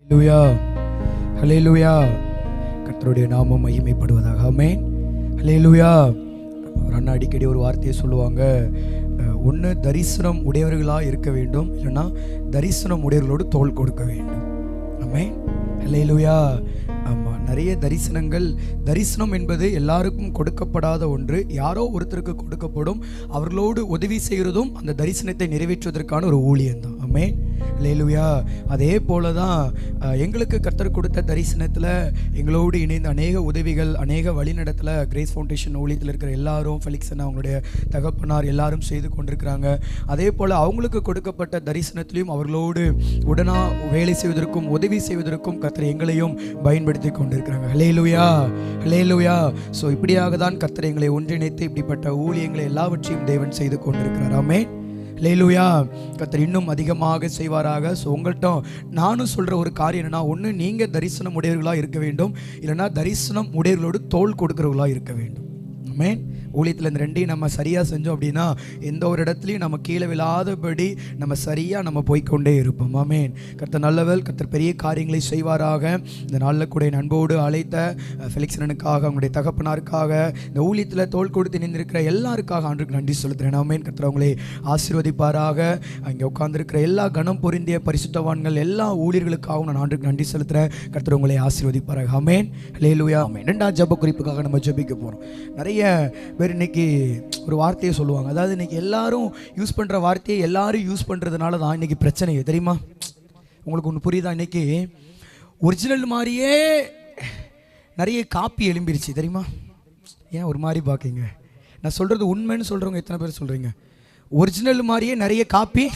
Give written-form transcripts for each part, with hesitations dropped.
ஹல்லேலூயா, ஹல்லேலூயா. கர்த்தருடைய நாமம் மகிமைப்படுவதாக. ஆமென். ஹல்லேலூயா. ஒரு அண்ணா அடிக்கடி ஒரு வார்த்தையை சொல்லுவாங்க, ஒன்று தரிசனம் உடையவர்களாக இருக்க வேண்டும், இல்லைன்னா தரிசனம் உடையவர்களோடு தோள் கொடுக்க வேண்டும். ஆமென். ஹல்லேலூயா. ஆமாம், நிறைய தரிசனம் என்பது எல்லாருக்கும் கொடுக்கப்படாத ஒன்று. யாரோ ஒருத்தருக்கு கொடுக்கப்படும். அவர்களோடு உதவி செய்கிறதும் அந்த தரிசனத்தை நிறைவேற்றுவதற்கான ஒரு ஊழியம்தான். ஆமென். ஹல்லேலூயா. அதே போல தான் எங்களுக்கு கர்த்தர் கொடுத்த தரிசனத்தில் எங்களோடு இணைந்த அநேக உதவிகள், அநேக வழிநடத்தில் கிரேஸ் ஃபவுண்டேஷன் ஊழியத்தில் இருக்கிற எல்லாரும், ஃபெலிக்ஸன் அவங்களுடைய தகப்பனார் எல்லாரும் செய்து கொண்டிருக்கிறாங்க. அதே போல் அவங்களுக்கு கொடுக்கப்பட்ட தரிசனத்திலையும் அவர்களோடு உடனா வேலை செய்வதற்கும் உதவி செய்வதற்கும் கர்த்தர் எங்களையும் பயன்படுத்தி கொண்டிருக்கிறாங்க. ஹல்லேலூயா, ஹல்லேலூயா. ஸோ இப்படியாக தான் கர்த்தர் எங்களை ஒன்றிணைத்து இப்படிப்பட்ட ஊழியங்களை எல்லாவற்றையும் தேவன் செய்து கொண்டிருக்கிறார். ஆமென். ஹல்லேலூயா. கர்த்தர் இன்னும் அதிகமாக செய்வாராக. ஸோ உங்கள்கிட்ட நானும் சொல்கிற ஒரு காரியம் என்னென்னா, ஒன்று நீங்கள் தரிசனம் உடையவர்களாக இருக்க வேண்டும், இல்லைனா தரிசனம் உடையவர்களோடு தோள் கொடுக்கிறவர்களாக இருக்க வேண்டும். ஆமென். ஊழியத்தில் இந்த ரெண்டையும் நம்ம சரியாக செஞ்சோம் அப்படின்னா எந்த ஒரு இடத்துலையும் நம்ம கீழே விழாதபடி நம்ம சரியாக நம்ம போய்கொண்டே இருப்போம். ஆமென். கர்த்தர் நல்லவர். கர்த்தர் பெரிய காரியங்களை செய்வாராக. இந்த நாளில் கூட என் அன்போடு அழைத்த ஃபெலிக்ஸனுக்காக, அவங்களுடைய தகப்பனாருக்காக, இந்த ஊழியத்தில் தோள் கொடுத்து நின்றிருக்கிற எல்லாருக்காக ஆண்டுக்கு நன்றி செலுத்துகிறேன். ஆமென். கர்த்தர் அவங்களை ஆசீர்வதிப்பாராக. அங்கே உட்கார்ந்துருக்கிற எல்லா கனம் பொருந்திய பரிசுத்தவான்கள் எல்லா ஊழியர்களுக்காகவும் நான் ஆண்டுக்கு நன்றி செலுத்துகிறேன். கர்த்தர் உங்களை ஆசீர்வதிப்பாராக. ஆமென். ஹல்லேலூயா. ஆமென். 2ஆம் ஜெப குறிப்புக்காக நம்ம ஜெபிக்க போகிறோம். நிறைய இன்னைக்கு ஒரு வார்த்தையை சொல்லுவாங்க. அதாவது இன்னைக்கு எல்லாரும் யூஸ் பண்ணுற வார்த்தையை எல்லாரும் யூஸ் பண்ணுறதுனால தான் இன்னைக்கு பிரச்சனையே, தெரியுமா? உங்களுக்கு ஒன்று புரியுதா? இன்னைக்கு ஒரிஜினல் மாதிரியே நிறைய காப்பி எழும்பிருச்சு, தெரியுமா? ஏன் ஒரு மாதிரி பார்க்கீங்க? நான் சொல்கிறது உண்மைன்னு சொல்கிறவங்க எத்தனை பேர் சொல்கிறீங்க? ஒரிஜினல் மாதிரியே நிறைய காப்பி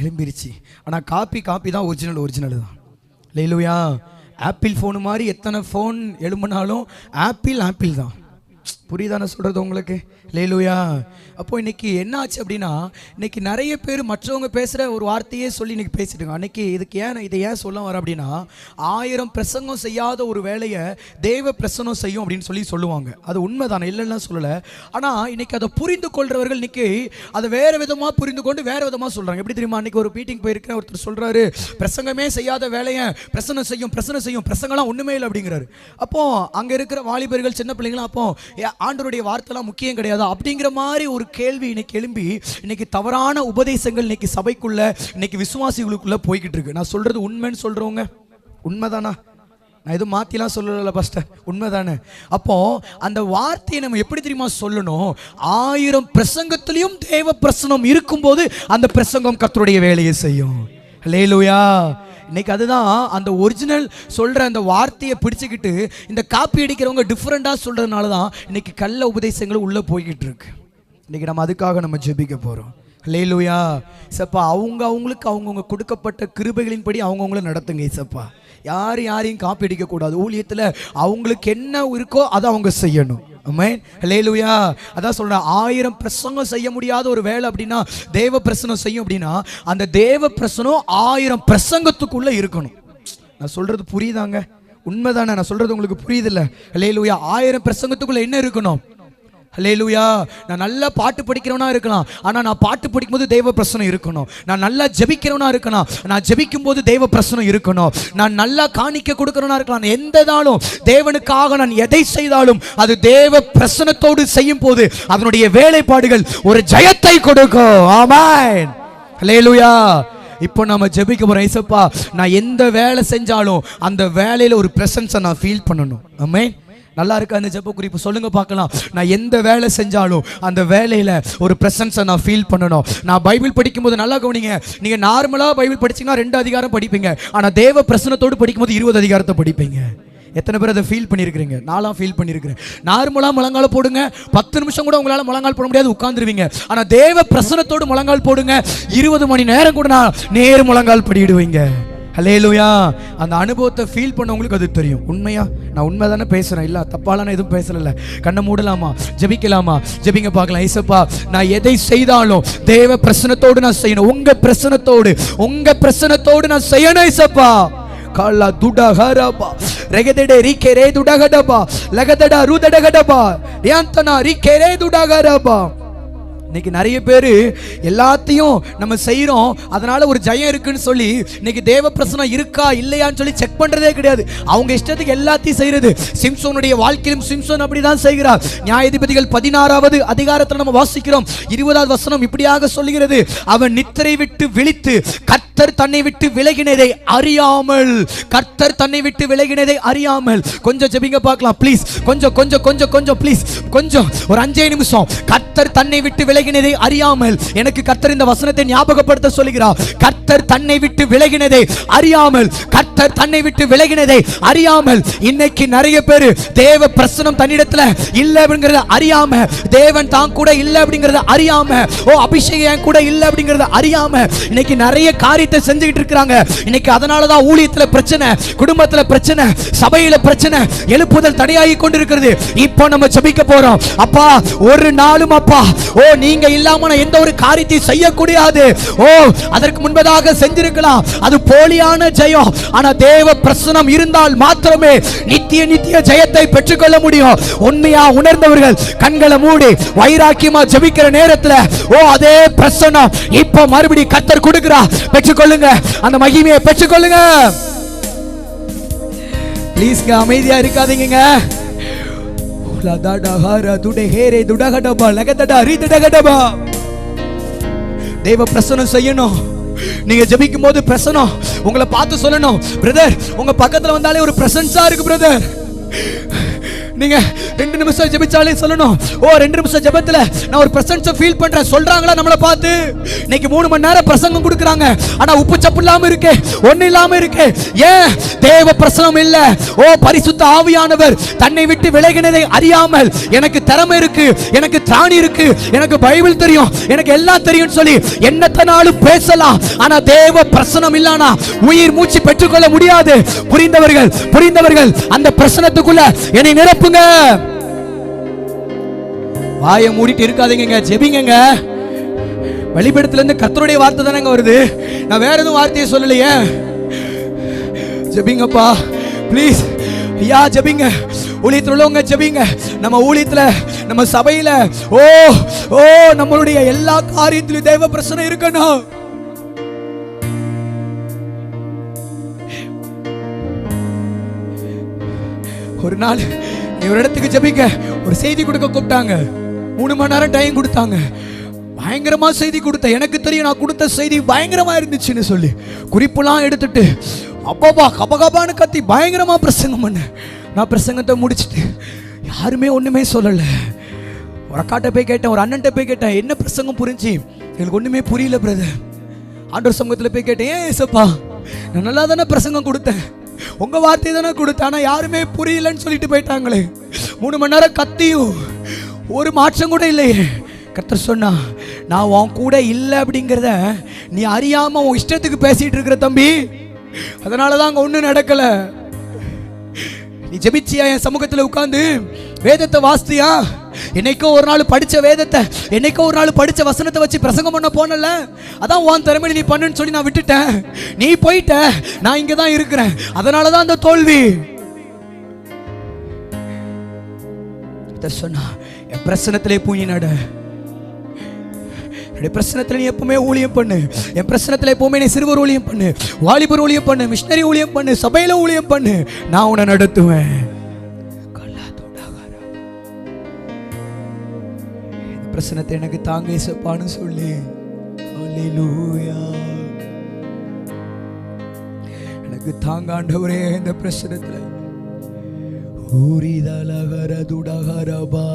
எழும்பிருச்சு. ஆனால் காப்பி தான் ஒரிஜினல் தான். ஹல்லேலூயா. ஆப்பிள் ஃபோனு மாதிரி எத்தனை ஃபோன் எழும்பினாலும் ஆப்பிள் தான். புரியுதா நான் சொல்கிறது உங்களுக்கு? ஹல்லேலூயா. அப்போ இன்னைக்கு என்ன ஆச்சு அப்படின்னா, இன்னைக்கு நிறைய பேர் மற்றவங்க பேசுகிற ஒரு வார்த்தையே சொல்லி இன்னைக்கு பேசிட்டுங்க. அன்னைக்கு இதை ஏன் சொல்ல வர அப்படின்னா, 1000 பிரசங்கம் செய்யாத ஒரு வேலையை தேவ பிரசனம் செய்யும் அப்படின்னு சொல்லுவாங்க. அது உண்மைதானே, இல்லைன்னா சொல்லலை. ஆனால் இன்னைக்கு அதை புரிந்து கொள்றவர்கள் இன்னைக்கு அதை வேறு விதமாக புரிந்து கொண்டு வேறு விதமாக சொல்கிறாங்க. எப்படி தெரியுமா? அன்னைக்கு ஒரு மீட்டிங் போயிருக்கேன். ஒருத்தர் சொல்கிறாரு, பிரசங்கமே செய்யாத வேலையை பிரசனம் செய்யும், பிரசங்கம்லாம் ஒன்றுமே இல்லை அப்படிங்கிறாரு. அப்போ அங்கே இருக்கிற வாலிபர்கள், சின்ன பிள்ளைங்களாம், அப்போ ஆண்டவருடைய வார்த்தைலாம் முக்கியம் கிடையாது அப்படிங்கிற மாதிரி ஒரு கேள்வி இன்னைக்கு எழும்பி இன்னைக்கு தவறான உபதேசங்கள் இன்னைக்கு சபைக்குள்ள, இன்னைக்கு விசுவாசிகளுக்குள்ள போய்கிட்டு இருக்கு. நான் சொல்றது உண்மைன்னு சொல்றவங்க உண்மைதானா? நான் எதுவும் மாத்திலாம் சொல்லல பாஸ்டர், உண்மைதானே? அப்போ அந்த வார்த்தையை நம்ம எப்படி தெரியுமா சொல்லணும்? 1000 பிரசங்கத்திலையும் தேவ பிரசனம் இருக்கும்போது அந்த பிரசங்கம் கர்த்தருடைய வேலையை செய்யும். ஹல்லேலூயா. இன்னைக்கு அதுதான் அந்த ஒரிஜினல் சொல்கிற அந்த வார்த்தையை பிடிச்சிக்கிட்டு இந்த காப்பி அடிக்கிறவங்க டிஃப்ரெண்ட்டாக சொல்கிறதுனால தான் இன்னைக்கு கள்ள உபதேசங்கள் உள்ளே போய்கிட்டு இருக்கு. இன்னைக்கு நம்ம அதுக்காக நம்ம ஜெபிக்க போகிறோம். ஹல்லேலூயா. இசப்பா, அவங்களுக்கு அவங்கவுங்க கொடுக்கப்பட்ட கிருபைகளின்படி அவங்கவுங்கள நடத்துங்க. இசப்பா, யாரையும் காப்பி அடிக்கக்கூடாது. ஊழியத்தில் அவங்களுக்கு என்ன இருக்கோ அதை அவங்க செய்யணும். ஆமென். ஹல்லேலூயா. அதான் சொல்றேன், 1000 பிரசங்கம் செய்ய முடியாத ஒரு வேலை அப்படின்னா தேவ பிரசனம் செய்யும் அப்படின்னா அந்த தேவ பிரசனம் 1000 பிரசங்கத்துக்குள்ள இருக்கணும். நான் சொல்றது புரியுதாங்க? உண்மைதானே? நான் சொல்றது உங்களுக்கு புரியுதில்ல? ஹல்லேலூயா. 1000 பிரசங்கத்துக்குள்ள என்ன இருக்கணும்? ஹல்லேலூயா. நான் நல்லா பாட்டு படிக்கிறவனா இருக்கலாம், ஆனால் நான் பாட்டு படிக்கும்போது தெய்வ பிரசனம் இருக்கணும். நான் நல்லா ஜெபிக்கிறவனா இருக்கலாம், நான் ஜெபிக்கும் போது தெய்வ பிரசனம் இருக்கணும். நான் நல்லா காணிக்க கொடுக்கிறவனா இருக்கலாம். எந்த நாளும் தேவனுக்காக நான் எதை செய்தாலும் அது தேவ பிரசனத்தோடு செய்யும் போது அதனுடைய வேலைப்பாடுகள் ஒரு ஜெயத்தை கொடுக்கும். ஆமென். ஹல்லேலூயா. இப்போ நம்ம ஜெபிக்க போறோம். ஏசப்பா, நான் எந்த வேலை செஞ்சாலும் அந்த வேலையில ஒரு பிரசன்ஸை நான் ஃபீல் பண்ணணும். ஆமென். நல்லா இருக்கா அந்த ஜெப குறிப்பு? சொல்லுங்க பார்க்கலாம். நான் எந்த வேலை செஞ்சாலும் அந்த வேலையில ஒரு பிரசன்ஸை நான் ஃபீல் பண்ணணும். நான் பைபிள் படிக்கும்போது நல்லா கவனிங்க, நீங்க நார்மலா பைபிள் படிச்சீங்கன்னா 2 அதிகாரம் படிப்பீங்க, ஆனா தேவ பிரசனத்தோடு படிக்கும்போது 20 அதிகாரத்தை படிப்பீங்க. எத்தனை பேர் அதை ஃபீல் பண்ணியிருக்கிறீங்க? நான்லாம் ஃபீல் பண்ணியிருக்கிறேன். நார்மலாக முழங்கால போடுங்க, 10 நிமிஷம் கூட உங்களால் முழங்கால் போட முடியாது, உட்காந்துருவீங்க. ஆனால் தேவ பிரசனத்தோடு முழங்கால் போடுங்க, 20 மணி நேரம் கூட நான் நேர் முழங்கால் படிடுவீங்க. ஹல்லேலூயா. அந்த அனுபவத்தை ஃபீல் பண்ணவங்களுக்கு அது தெரியும். உண்மையா? நான் உண்மை தானே பேசுகிறேன், இல்லை தப்பாலாம் நான் எதுவும் பேசல. கண்ணை மூடலாமா? ஜெபிக்கலாமா? ஜெபிங்க பார்க்கலாம். ஏசப்பா, நான் எதை செய்தாலும் தேவ பிரசனத்தோடு நான் செய்யணும். உங்க பிரசனத்தோடு நான் செய்யணும். ஏசப்பா, காலா துடஹரபா ரெகதடே ரிகெரே துடகடபா லகதடா ருதடகடபா ரியாந்தனா ரிகெரே துடகரபா இன்னைக்கு நிறைய பேர் எல்லாத்தையும் நம்ம செய்யறோம், அதனால ஒரு ஜெயம் இருக்குன்னு சொல்லி இன்னைக்கு தேவ பிரசனம் இருக்கா இல்லையான்னு சொல்லி செக் பண்றதே கிடையாது. அவங்க இஷ்டத்துக்கு எல்லாத்தையும் செய்யறது. சிம்சோனுடைய வாழ்க்கையிலும் சிம்சோன் அப்படிதான் செய்கிறார். நியாயாதிபதிகள் 16வது அதிகாரத்தில் நம்ம வாசிக்கிறோம். 20வது வசனம் இப்படியாக சொல்லுகிறது, அவன் நித்திரை விட்டு விழித்து கர்த்தர் தன்னை விட்டு விலகினதை அறியாமல், கர்த்தர் தன்னை விட்டு விலகினதை அறியாமல். கொஞ்சம் ஜெபிங்க பார்க்கலாம் ப்ளீஸ். கொஞ்சம் கொஞ்சம் கொஞ்சம் கொஞ்சம் ப்ளீஸ், கொஞ்சம் ஒரு 5 நிமிஷம். கர்த்தர் தன்னை விட்டு விலகினதை அறியாமல். எனக்கு கர்த்தர் இந்த வசனத்தை ஞாபகப்படுத்த சொல்கிறார். கர்த்தர் தன்னை விட்டு விலகினதை அறியாமல், கர்த்தர் தன்னை விட்டு விலகினதை அறியாமல். இன்னைக்கு நிறைய பேர் தேவ பிரசனம் தன்னிடத்துல இல்ல அப்படிங்கறத அறியாம, தேவன் தான் கூட இல்ல அப்படிங்கறத அறியாம, அபிஷேகம் கூட இல்ல அப்படிங்கறத அறியாம இன்னைக்கு நிறைய காரியத்தை செஞ்சுக்கிட்டு இருக்காங்க. இன்னைக்கு அதனாலதான் ஊழியத்துல பிரச்சனை, குடும்பத்துல பிரச்சனை, சபையில பிரச்சனை, எழுப்புதல் தடையாகி கொண்டிருக்கிறது. இப்போ நம்ம ஜெபிக்க போறோம். அப்பா, ஒரு நாளும் அப்பா நீங்க இல்லாம நான் எந்த ஒரு காரியத்தை செய்யக்கூடாது. அதற்கு முன்பதாக செஞ்சிருக்கலாம், அது போலியான ஜெயம். ஆனா தேவ பிரசனம் இருந்தால் மாத்திரமே நித்திய நித்திய ஜெயத்தை பெற்றுக்கொள்ள முடியும். உண்மையா உணர்ந்தவர்கள் கண்களை மூடி வைராக்கியமா ஜெபிக்கிற நேரத்துல அதே பிரசனம் இப்ப மறுபடி கர்த்தர் கொடுக்கிறா. பெற்றுக்கொள்ளுங்க, அந்த மகிமையை பெற்றுக்கொள்ளுங்க. ப்ளீஸ் அமைதியா இருக்காதீங்க. தேவ பிரசனம் செய்யணும். நீங்க ஜெபிக்கும் போது பிரசனம் உங்களை பார்த்து சொல்லணும். பிரதர், உங்க பக்கத்துல வந்தாலே ஒரு பிரசன்ஸா இருக்கு பிரதர். நீங்க 2 நிமிஷம் ஜெபிச்சாலே சொல்லணும், 2 நிமிஷம் ஜெபத்துல நான் ஒரு பிரசன்ஸை ஃபீல் பண்றேன் சொல்றாங்களா நம்மள பார்த்து. இன்னைக்கு 3 மணி நேரம் பிரசங்கம் கொடுக்கறாங்க, ஆனா உப்பு சப்பு இல்லாம இருக்கு, ஒண்ணு இல்லாம இருக்கு. ஏன்? தேவ பிரசனம் இல்ல. பரிசுத்த ஆவியானவர் தன்னை விட்டு விலகினதை அறியாமல், எனக்கு திறமை இருக்கு, எனக்கு திராணி இருக்கு, எனக்கு பைபிள் தெரியும், எனக்கு எல்லாம் தெரியும் சொல்லி என்னத்தனாலும் பேசலாம். ஆனா தேவ பிரசனம் இல்லனா உயிர் மூச்சு பெற்றுக்கொள்ள முடியாது. புரிந்தவர்கள் அந்த பிரசனத்துக்குள்ள என்னை நிரப்புங்க. வாயை மூடிட்டு இருக்காதீங்க, ஜெபிங்க. வெளிப்படத்துல இருந்து கர்த்தருடைய வார்த்தை தானே வருது, நான் வேற எதுவும் வார்த்தையை சொல்லலையே. ஜெபிங்கப்பா ப்ளீஸ். ஐயா ஜெபிங்க, ஊழியத்தில் உள்ளவங்க ஜெபிங்க. நம்ம ஊழியத்துல, நம்ம சபையில நம்மளுடைய எல்லா காரியத்திலும் தேவ பிரசனம் இருக்கணும். ஒரு நாள் ஒரு இடத்துக்கு ஜெபிக்க ஒரு செய்தி கொடுக்க கூப்பிட்டாங்க. 3 மணி நேரம் டைம் கொடுத்தாங்க. பயங்கரமா செய்தி கொடுத்த, எனக்கு தெரியும் நான் கொடுத்த செய்தி பயங்கரமா இருந்துச்சுன்னு சொல்லி குறிப்பெல்லாம் எடுத்துட்டு அப்பா கபகபான்னு கத்தி பயங்கரமா பிரசங்கம் பண்ண. நான் பிரசங்கத்தை முடிச்சுட்டு யாருமே ஒண்ணுமே சொல்லல. ஒரு அக்காட்ட போய் கேட்டேன், ஒரு அண்ணன்ட்ட போய் கேட்டேன், என்ன பிரசங்கம் புரிஞ்சு? எனக்கு ஒண்ணுமே புரியல பிரதர். ஆண்டவர் சமூகத்துல போய் கேட்டேன், ஏன் ஏசப்பா நான் நல்லா தானே பிரசங்கம் கொடுத்தேன், உங்க வார்த்தை தானே கொடுத்தேன், ஆனா யாருமே புரியலன்னு சொல்லிட்டு போயிட்டாங்களே. 3 மணி நேரம் கத்தியும் ஒரு மாற்றம் கூட இல்லையே. கர்த்தர் சொன்னா, நான் உன் கூட இல்லை அப்படிங்கிறத நீ அறியாம உன் இஷ்டத்துக்கு பேசிட்டு இருக்கிற தம்பி, அதனாலதான் அங்க ஒண்ணும் நடக்கல. நீ ஜெபிச்சியா என் சமூகத்துல உட்கார்ந்து வேதத்தை வாசித்தியா? என்னைக்கோ ஒரு நாள் படிச்ச வேதத்தை, என்னைக்கோ ஒரு நாள் படிச்ச வசனத்தை வச்சு பிரசங்கம் பண்ண போனல, அதான் உன் திறமை நீ பண்ணுன்னு சொல்லி நான் விட்டுட்டேன். நீ போயிட்ட, நான் இங்க தான் இருக்கிறேன், அதனாலதான் அந்த தோல்வி. சொன்னா என் பிரசனத்திலே பூஞ்சி நட, பிரசனத்துல நீ எப்பவுமே ஊழியம் பண்ணு, என் பிரசனத்துல எப்பவுமே நீ சிறுவர் ஊழியம் பண்ணு, வாலிபர் ஊழியம் பண்ணு, மிஷனரி ஊழியம் பண்ணு, சபையில ஊழியம் பண்ணு, நான் உன்னை நடத்துவேன். பிரசனத்தை எனக்கு தாங்க இசப்பான்னு சொல்லி அல்லேலூயா. எனக்கு தாங்க ஆண்டவரே இந்த பிரசனத்துல. ஊரிதலகர துடகரபா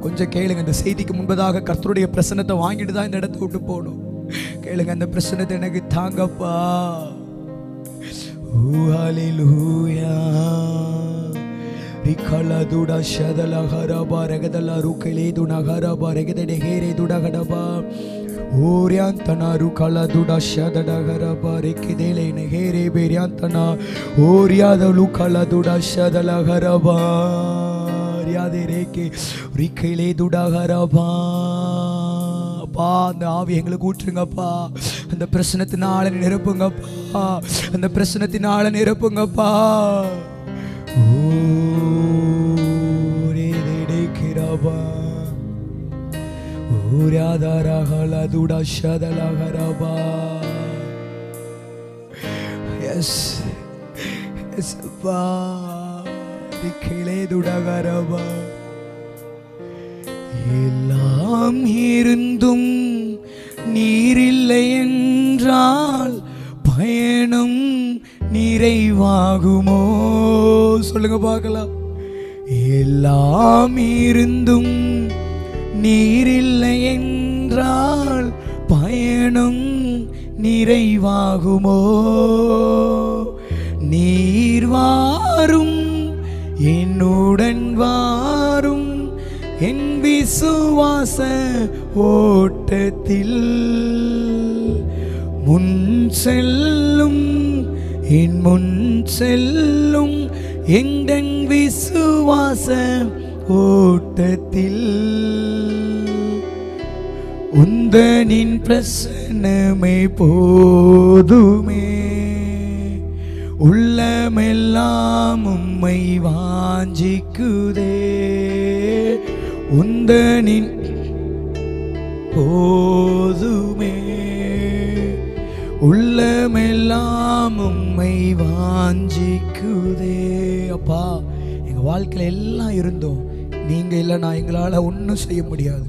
கொஞ்சம் கேளுங்க. இந்த செய்திக்கு முன்பதாக கர்த்தருடைய பிரசன்னத்தை வாங்கிட்டு தான் இந்த இடத்தை விட்டு போகணும். கேளுங்க, அந்த பிரசன்னத்தை எனக்கு தாங்கப்பா. ஹல்லேலூயா. ரிகலதுடா ஷதலஹரபா ரகதல ருகலேதுனஹரபா ரகதடஹேரேதுடகடபா ஓரியாந்தனா ருகலதுடா ஷதடஹரபா ரகதேலேனஹேரே பெரியாந்தனா ஓரியாத லுகலதுடா ஷதலஹரபா ரியாதேரேகே ரிகலேதுடஹரபா. அப்பா, அந்த ஆவி எங்களுக்கு ஊற்றுங்கப்பா. அந்த பிரசனத்தினால நிரப்புங்கப்பா, அந்த பிரசனத்தினால நிரப்புங்கப்பா. ஊரேதேடேக்கிரபா ஊராதாரஹலதுடா ஷதலஹரபா. எஸ் எஸ் அப்பா திக்கிலேதுடகரபா. எல்லாம் இருந்தும் நீரில்லை என்றால் பயணம் நிறைவாகுமோ? சொல்லுங்க பார்க்கலாம். எல்லாம் இருந்தும் நீரில்லை என்றால் பயணம் நிறைவாகுமோ? நீர் வாரும் என்னுடன் வாரும் என் விசுவாச ஓட்டத்தில் முன் செல்லும் என் முன் செல்லும் எங்கள் விசுவாச ஓட்டத்தில் உந்தனின் பிரசன்னமே போதுமே. உள்ளமெல்லாம் உம்மை வாஞ்சிக்குதே. உந்தனின் போதுமே. உள்ளமெல்லாம் உம்மை வாஞ்சிக்குதே. அப்பா, எங்க வாழ்க்கையில எல்லாம் இருந்தோம், நீங்க இல்லைனா எங்களால் ஒன்றும் செய்ய முடியாது.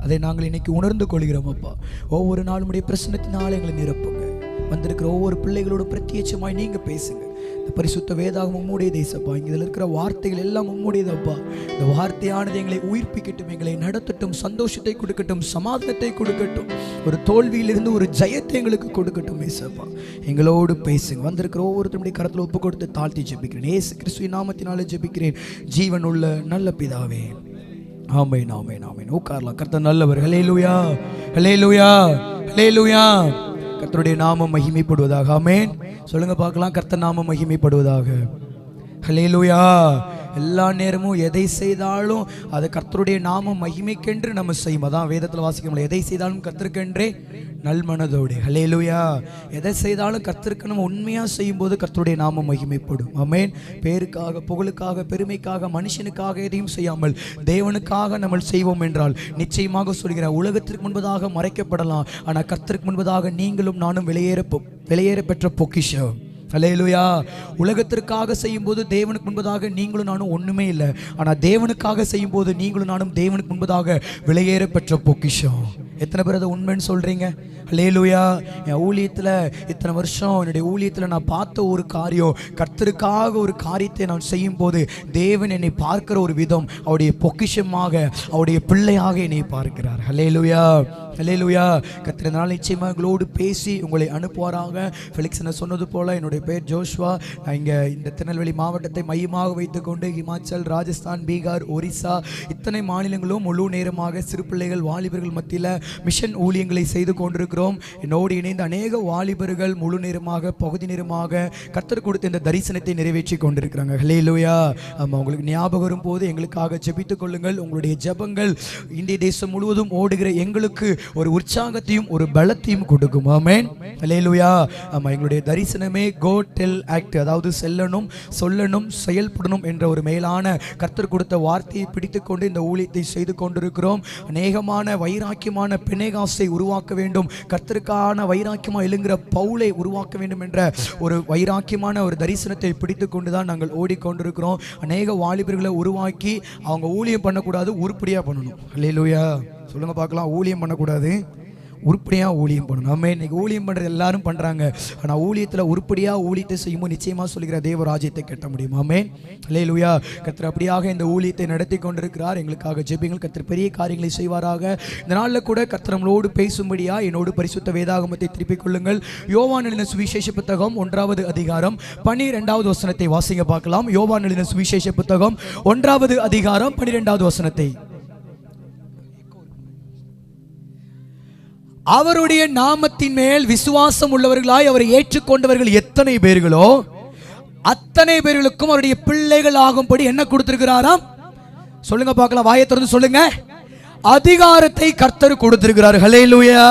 அதை நாங்கள் இன்னைக்கு உணர்ந்து கொள்கிறோம். அப்பா, ஒவ்வொரு நாளும் உடைய பிரசன்னத்தினால எங்களை நிரப்புங்க. வந்திருக்கிற ஒவ்வொரு பிள்ளைகளோட பிரத்யட்சமாய் நீங்க பேசுங்க. இந்த பரிசுத்த வேதாகம் உம்முடையதே சப்பா. இதில் இருக்கிற வார்த்தைகள் எல்லாம் உம்முடையதப்பா. இந்த வார்த்தையானது எங்களை உயிர்ப்பிக்கட்டும், எங்களை நடத்தட்டும், சந்தோஷத்தை கொடுக்கட்டும், சமாதானத்தை கொடுக்கட்டும், ஒரு தோல்வியிலிருந்து ஒரு ஜெயத்தை எங்களுக்கு கொடுக்கட்டும். ஏசப்பா, எங்களோடு பேசுங்க. வந்திருக்கிற ஒவ்வொருத்தருடைய கரத்தில் ஒப்பு கொடுத்து தாழ்த்தி ஜெபிக்கிறேன். இயேசு கிறிஸ்துவின் நாமத்தினாலே ஜெபிக்கிறேன், ஜீவன் உள்ள நல்ல பிதாவே. ஆமென், ஆமென், ஆமென். உட்காரலாம். கர்த்தர் நல்லவர். ஹல்லேலூயா, ஹல்லேலூயா, ஹல்லேலூயா. கர்த்தருடைய நாமம் மகிமைப்படுவதாக. ஆமென். சொல்லுங்க பார்க்கலாம். கர்த்தர் நாமம் மகிமைப்படுவதாக. ஹல்லேலூயா. எல்லா நேரமும் எதை செய்தாலும் அது கர்த்தருடைய நாமம் மகிமைக்கென்று நம்ம செய்யும். அதான் வேதத்தில் வாசிக்க, எதை செய்தாலும் கர்த்தருக்கென்றே நல்மனதோடு. ஹல்லேலூயா. எதை செய்தாலும் கர்த்தருக்கு நம்ம உண்மையாக செய்யும் போது கர்த்தருடைய நாமம் மகிமைப்படும். ஆமென். பேருக்காக, புகழுக்காக, பெருமைக்காக, மனுஷனுக்காக எதையும் செய்யாமல் தேவனுக்காக நம்ம செய்வோம் என்றால் நிச்சயமாக சொல்கிறேன், உலகத்திற்கு முன்பதாக மறைக்கப்படலாம், ஆனால் கர்த்தருக்கு முன்பதாக நீங்களும் நானும் வெளியேற பெற்ற பொக்கிஷம். ஹல்லேலூயா. உலகத்திற்காக செய்யும் போது தேவனுக்கு முன்பதாக நீங்களும் நானும் ஒண்ணுமே இல்லை, ஆனா தேவனுக்காக செய்யும் போது நீங்களும் நானும் தேவனுக்கு முன்பதாக வெளியேற பெற்ற பொக்கிஷம். எத்தனை பேர் அதை உண்மைன்னு சொல்றீங்க? ஹல்லேலூயா. என் ஊழியத்தில் இத்தனை வருஷம் என்னுடைய ஊழியத்தில் நான் பார்த்த ஒரு காரியம், கர்த்தருக்காக ஒரு காரியத்தை நான் செய்யும் போது தேவன் என்னை பார்க்கிற ஒரு விதம், அவருடைய பொக்கிஷமாக, அவருடைய பிள்ளையாக என்னை பார்க்கிறார். ஹல்லேலூயா, ஹல்லேலூயா. கர்த்தர் நிச்சயமாக உங்களோடு பேசி உங்களை அனுப்புவாராக. ஃபெலிக்ஸ் என்ன சொன்னது போல, என்னுடைய பேர் ஜோஷ்வா. நான் இங்கே இந்த திருநெல்வேலி மாவட்டத்தை மையமாக வைத்துக்கொண்டு ஹிமாச்சல், ராஜஸ்தான், பீகார், ஒரிசா இத்தனை மாநிலங்களும் முழு நேரமாக சிறு பிள்ளைகள், வாலிபர்கள் மத்தியில் மிஷன் ஊழியங்களை செய்து கொண்டிருக்கிறோம். என்னோடு இணைந்து அநேக வாலிபர்கள் முழு நேரமாக, பகுதி நேரமாக கர்த்தர் கொடுத்த இந்த தரிசனத்தை நிறைவேற்றி கொண்டிருக்கிறாங்க. ஹல்லேலூயா. ஆமாம், உங்களுக்கு ஞாபகம் வரும் போது எங்களுக்காக ஜெபித்துக் கொள்ளுங்கள். உங்களுடைய ஜெபங்கள் இந்திய தேசம் முழுவதும் ஓடுகிற எங்களுக்கு ஒரு உற்சாகத்தையும் ஒரு பலத்தையும் கொடுக்கும். ஆமென், ஹல்லேலூயா. ஆமாம், எங்களுடைய தரிசனமே கோ டெல் ஆக்ட், அதாவது செல்லணும், சொல்லணும், செயல்படணும் என்ற ஒரு மேலான கர்த்தர் கொடுத்த வார்த்தையை பிடித்துக்கொண்டு இந்த ஊழியத்தை செய்து கொண்டிருக்கிறோம். அநேகமான வைராக்கியமான பெனேகாசை உருவாக்க வேண்டும், கர்த்தருக்கான வைராக்கியமாக எழுங்கிற பவுலை உருவாக்க வேண்டும் என்ற ஒரு வைராக்கியமான ஒரு தரிசனத்தை பிடித்து கொண்டுதான் நாங்கள் ஓடிக்கொண்டிருக்கிறோம். அநேக வாலிபர்களை உருவாக்கி அவங்க ஊழியம் பண்ணக்கூடாது, உருப்படியாக பண்ணணும். ஹல்லேலூயா. சொல்லுங்க பார்க்கலாம். ஊழியம் பண்ணக்கூடாது, உருப்படியாக ஊழியம் பண்ணணும். நம்ம இன்னைக்கு ஊழியம் பண்ணுறது எல்லாரும் பண்ணுறாங்க, ஆனால் ஊழியத்தில் உருப்படியாக ஊழியத்தை செய்யும்போது நிச்சயமாக சொல்கிற தேவராஜ்யத்தை கட்ட முடியும். ஆமென், ஹல்லேலூயா. கர்த்தர் அப்படியாக இந்த ஊழியத்தை நடத்தி கொண்டிருக்கிறார். எங்களுக்காக ஜெபிங்கள். கர்த்தர் பெரிய காரியங்களை செய்வாராக. இந்த நாளில் கூட கர்த்தர் நம்மளோடு பேசும்படியா என்னோடு பரிசுத்த வேதாகமத்தை திருப்பிக் கொள்ளுங்கள். யோவான் எழுதின சுவிசேஷ புத்தகம் 1வது அதிகாரம் 12வது வசனத்தை வாசிங்க பார்க்கலாம். யோவான் எழுதின சுவிசேஷ புத்தகம் 1வது அதிகாரம் 12வது வசனத்தை. அவருடைய நாமத்தின் மேல் விசுவாசம் உள்ளவர்களாய் அவரை ஏற்றுக்கொண்டவர்கள் எத்தனை பேர்களோ அத்தனை பேர்களுக்கும் அவருடைய பிள்ளைகள் ஆகும்படி என்ன கொடுத்திருக்கிறாராம்? சொல்லுங்க பார்க்கலாம். வாயை திறந்து சொல்லுங்க. அதிகாரத்தை கர்த்தர் கொடுத்திருக்கிறார். ஹல்லேலூயா,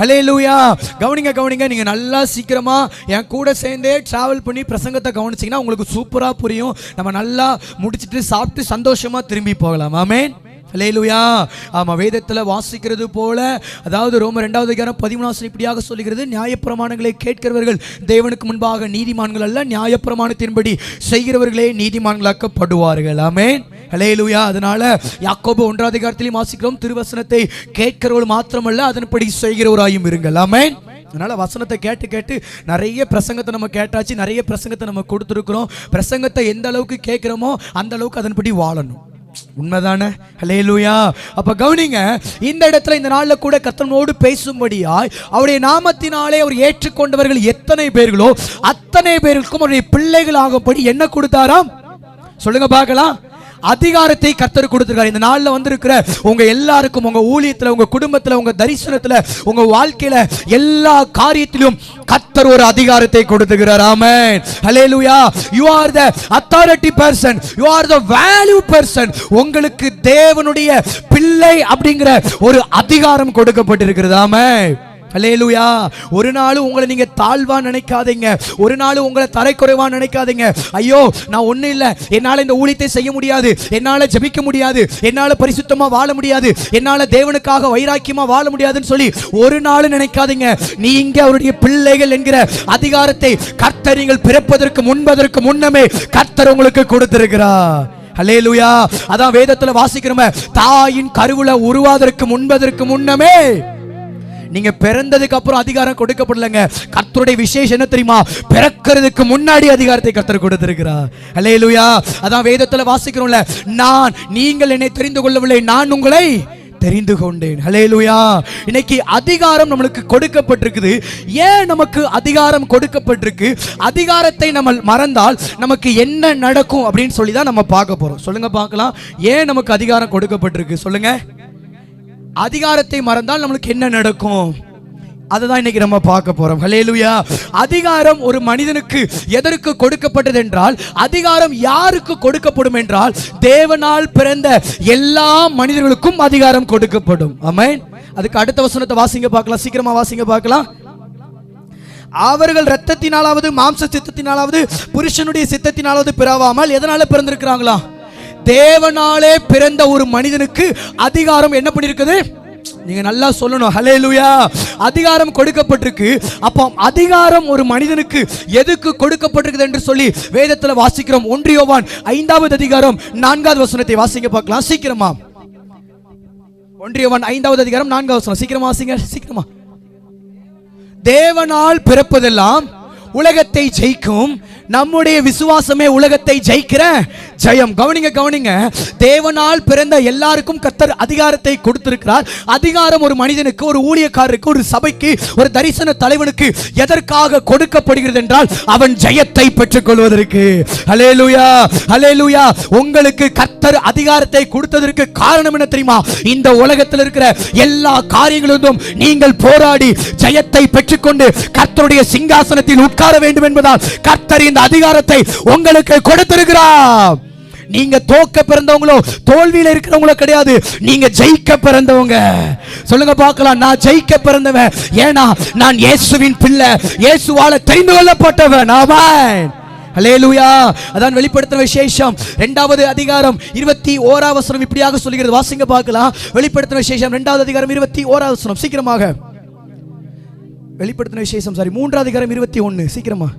ஹல்லேலூயா. கவனிங்க, நீங்க நல்லா சீக்கிரமா என் கூட சேர்ந்தே டிராவல் பண்ணி பிரசங்கத்தை கவனிச்சீங்கன்னா உங்களுக்கு சூப்பரா புரியும். நம்ம நல்லா முடிச்சிட்டு சாப்பிட்டு சந்தோஷமா திரும்பி போகலாம். ஆமென், ஹல்லேலூயா. ஆமா, வேதத்தில் வாசிக்கிறது போல, அதாவது ரோமர் 2:13 இப்படியாக சொல்லுகிறது, நியாயப்பிரமாணங்களை கேட்கிறவர்கள் தேவனுக்கு முன்பாக நீதிமான்கள் அல்ல, நியாயப்பிரமாணத்தின்படி செய்கிறவர்களே நீதிமான்களாக்கப்படுவார்கள். ஆமென், ஹல்லேலூயா. அதனால யாக்கோபு 1:1 வாசிக்கிறோம், திருவசனத்தை கேட்கிறவர்கள் மாத்திரமல்ல அதன்படி செய்கிறவராயும் இருங்கள். ஆமென். அதனால வசனத்தை கேட்டு நிறைய பிரசங்கத்தை நம்ம கேட்டாச்சு, நிறைய பிரசங்கத்தை நம்ம கொடுத்துருக்கிறோம். பிரசங்கத்தை எந்த அளவுக்கு கேட்கிறோமோ அந்த அளவுக்கு அதன்படி வாழணும். உண்மைதானே? ஹல்லேலூயா. அப்ப கவனிங்க, இந்த இடத்துல இந்த நாள்ல கூட கர்த்தரோடு பேசும்படியாய் அவருடைய நாமத்தினாலே அவர் ஏற்றுக்கொண்டவர்கள் எத்தனை பேர்களோ அத்தனை பேருக்கும் அவருடைய பிள்ளைகளாகும்படி என்ன கொடுத்தாராம்? சொல்லுங்க பார்க்கலாம். அதிகாரத்தை கர்த்தர் கொடுத்திருக்கார். இந்த நாள்ல வந்திருக்கிற உங்க எல்லாருக்கும், உங்க ஊழியத்துல, உங்க குடும்பத்துல, உங்க தரிசனத்துல, உங்க வாழ்க்கையில, எல்லா காரியத்திலும் கர்த்தர் ஒரு அதிகாரத்தை கொடுத்திருக்கிறார். ஆமென், ஹல்லேலூயா. you are the authority person, you are the value person. உங்களுக்கு தேவனுடைய பிள்ளை அப்படிங்கிற ஒரு அதிகாரம் கொடுக்கப்பட்டிருக்கிறது. ஆமென், ஹல்லேலூயா. ஒரு நாள் உங்களை நீங்க தாழ்வா நினைக்காதீங்க, ஒரு நாள் உங்களை தரைக்குறைவா நினைக்காதீங்க. ஐயோ நான் ஒண்ணு இல்ல, என்னால இந்த ஊழியத்தை செய்ய முடியாது, என்னால ஜெபிக்க முடியாது, என்னால பரிசுத்தமா வாழ முடியாது, என்னால தேவனுக்காக வைராக்கியமா வாழ முடியாதுன்னு சொல்லி ஒரு நாள் நினைக்காதீங்க. நீங்க அவருடைய பிள்ளைகள் என்கிற அதிகாரத்தை கர்த்தர் நீங்கள் பிறப்பதற்கு முன்னமே கர்த்தர் உங்களுக்கு கொடுத்திருக்கிறார். ஹல்லேலூயா. அதான் வேதத்துல வாசிக்கிறோமே, தாயின் கருவுல உருவாவதற்கு முன்னமே. நீங்க பிறந்ததுக்கு அப்புறம் அதிகாரம் கொடுக்கப்படலங்க. கர்த்தருடைய விசேஷம் என்ன தெரியுமா? பிறக்கிறதுக்கு முன்னாடி அதிகாரத்தை கர்த்தர் கொடுத்திருக்கிறார். ஹல்லேலூயா. அதான் வேதத்துல வாசிக்கிறோம்ல, நீங்கள் என்னை தெரிந்து கொள்ளவில்லை, நான் உங்களை தெரிந்து கொண்டேன். ஹல்லேலூயா. இன்னைக்கு அதிகாரம் நம்மளுக்கு கொடுக்கப்பட்டிருக்குது. ஏன் நமக்கு அதிகாரம் கொடுக்கப்பட்டிருக்கு? அதிகாரத்தை நம்ம மறந்தால் நமக்கு என்ன நடக்கும் அப்படின்னு சொல்லி தான் நம்ம பார்க்க போறோம். சொல்லுங்க பார்க்கலாம். ஏன் நமக்கு அதிகாரம் கொடுக்கப்பட்டிருக்கு? சொல்லுங்க. அதிகாரத்தை மறந்தால் நம்மளுக்கு என்ன நடக்கும்? அதுதான் இன்னைக்கு நம்ம பார்க்க போறோம். ஹல்லேலூயா. அதிகாரம் ஒரு மனிதனுக்கு எதற்கு கொடுக்கப்பட்டது என்றால், அதிகாரம் யாருக்கு கொடுக்கப்படும் என்றால், தேவனால் பிறந்த எல்லா மனிதர்களுக்கும் அதிகாரம் கொடுக்கப்படும். ஆமென். அதுக்கு அடுத்த வசனத்தை வாசிங்க பார்க்கலாம், சீக்கிரமா வாசிங்க பார்க்கலாம். அவர்கள் இரத்தத்தினாலாவது மாம்ச சித்தத்தினாலாவது புருஷனுடைய சித்தத்தினாலாவது பிறவாமல் எதனால பிறந்திருக்கிறாங்களா? தேவனாலே பிறந்த ஒரு மனிதனுக்கு அதிகாரம் என்ன பண்ணிருக்குது? நீங்க நல்லா சொல்லணும். ஹல்லேலூயா. அதிகாரம் கொடுக்கப்பட்டிருக்கு. அப்போ அதிகாரம் ஒரு மனிதனுக்கு எதுக்கு கொடுக்கப்பட்டிருக்குது என்று சொல்லி வேதத்துல வாசிக்கிறோம். 1 யோவான் 5:4 வாசிங்க பார்க்கலாம், சீக்கிரமா. 1 யோவான் 5:4 சீக்கிரமா வாசிங்க, சீக்கிரமா. தேவனால் பிறப்பதெல்லாம் உலகத்தை ஜெயிக்கும், நம்முடைய விசுவாசமே உலகத்தை ஜெயிக்கிற ஜெயம். கவனிங்க. தேவனால் பிறந்த எல்லாருக்கும் கர்த்தர் அதிகாரத்தை கொடுத்திருக்கிறார். அதிகாரம் ஒரு மனிதனுக்கு, ஒரு ஊழியக்காரருக்கு, ஒரு சபைக்கு, ஒரு தரிசன தலைவனுக்கு எதற்காக கொடுக்கப்படுகிறது என்றால் அவன் ஜெயத்தை பெற்றுக் கொள்வதற்கு. ஹல்லேலூயா, ஹல்லேலூயா. உங்களுக்கு கர்த்தர் அதிகாரத்தை கொடுத்ததற்கு காரணம் என்ன தெரியுமா? இந்த உலகத்தில் இருக்கிற எல்லா காரியங்களிலும் நீங்கள் போராடி ஜெயத்தை பெற்றுக்கொண்டு கர்த்தருடைய சிங்காசனத்தில் உட்கார வேண்டும் என்பதால் கர்த்தர் இந்த அதிகாரத்தை உங்களுக்கு கொடுத்திருக்கிறார். நீங்க தோக்க பிறந்தவங்களோ தோல்வியில இருக்கிறவங்களோ கிடையாது, நீங்க ஜெயிக்க பிறந்தவங்க. சொல்லுங்க பார்க்கலாம். நான் ஜெயிக்க பிறந்தவன். ஏனா நான் இயேசுவின் பிள்ளை, இயேசுவால தெரிந்து கொள்ளப்பட்டவன். ஆமென், ஹல்லேலூயா. அதான் வெளிப்படுத்தின விசேஷம் 2வது அதிகாரம் 21வது வசனம் இப்படியாக சொல்கிறது. வாசிங்க பார்க்கலாம். வெளிப்படுத்தின விசேஷம் 2வது அதிகாரம் 21வது வசனம், சீக்கிரமாக. வெளிப்படுத்தின விசேஷம் 3வது அதிகாரம் 21, சீக்கிரமா.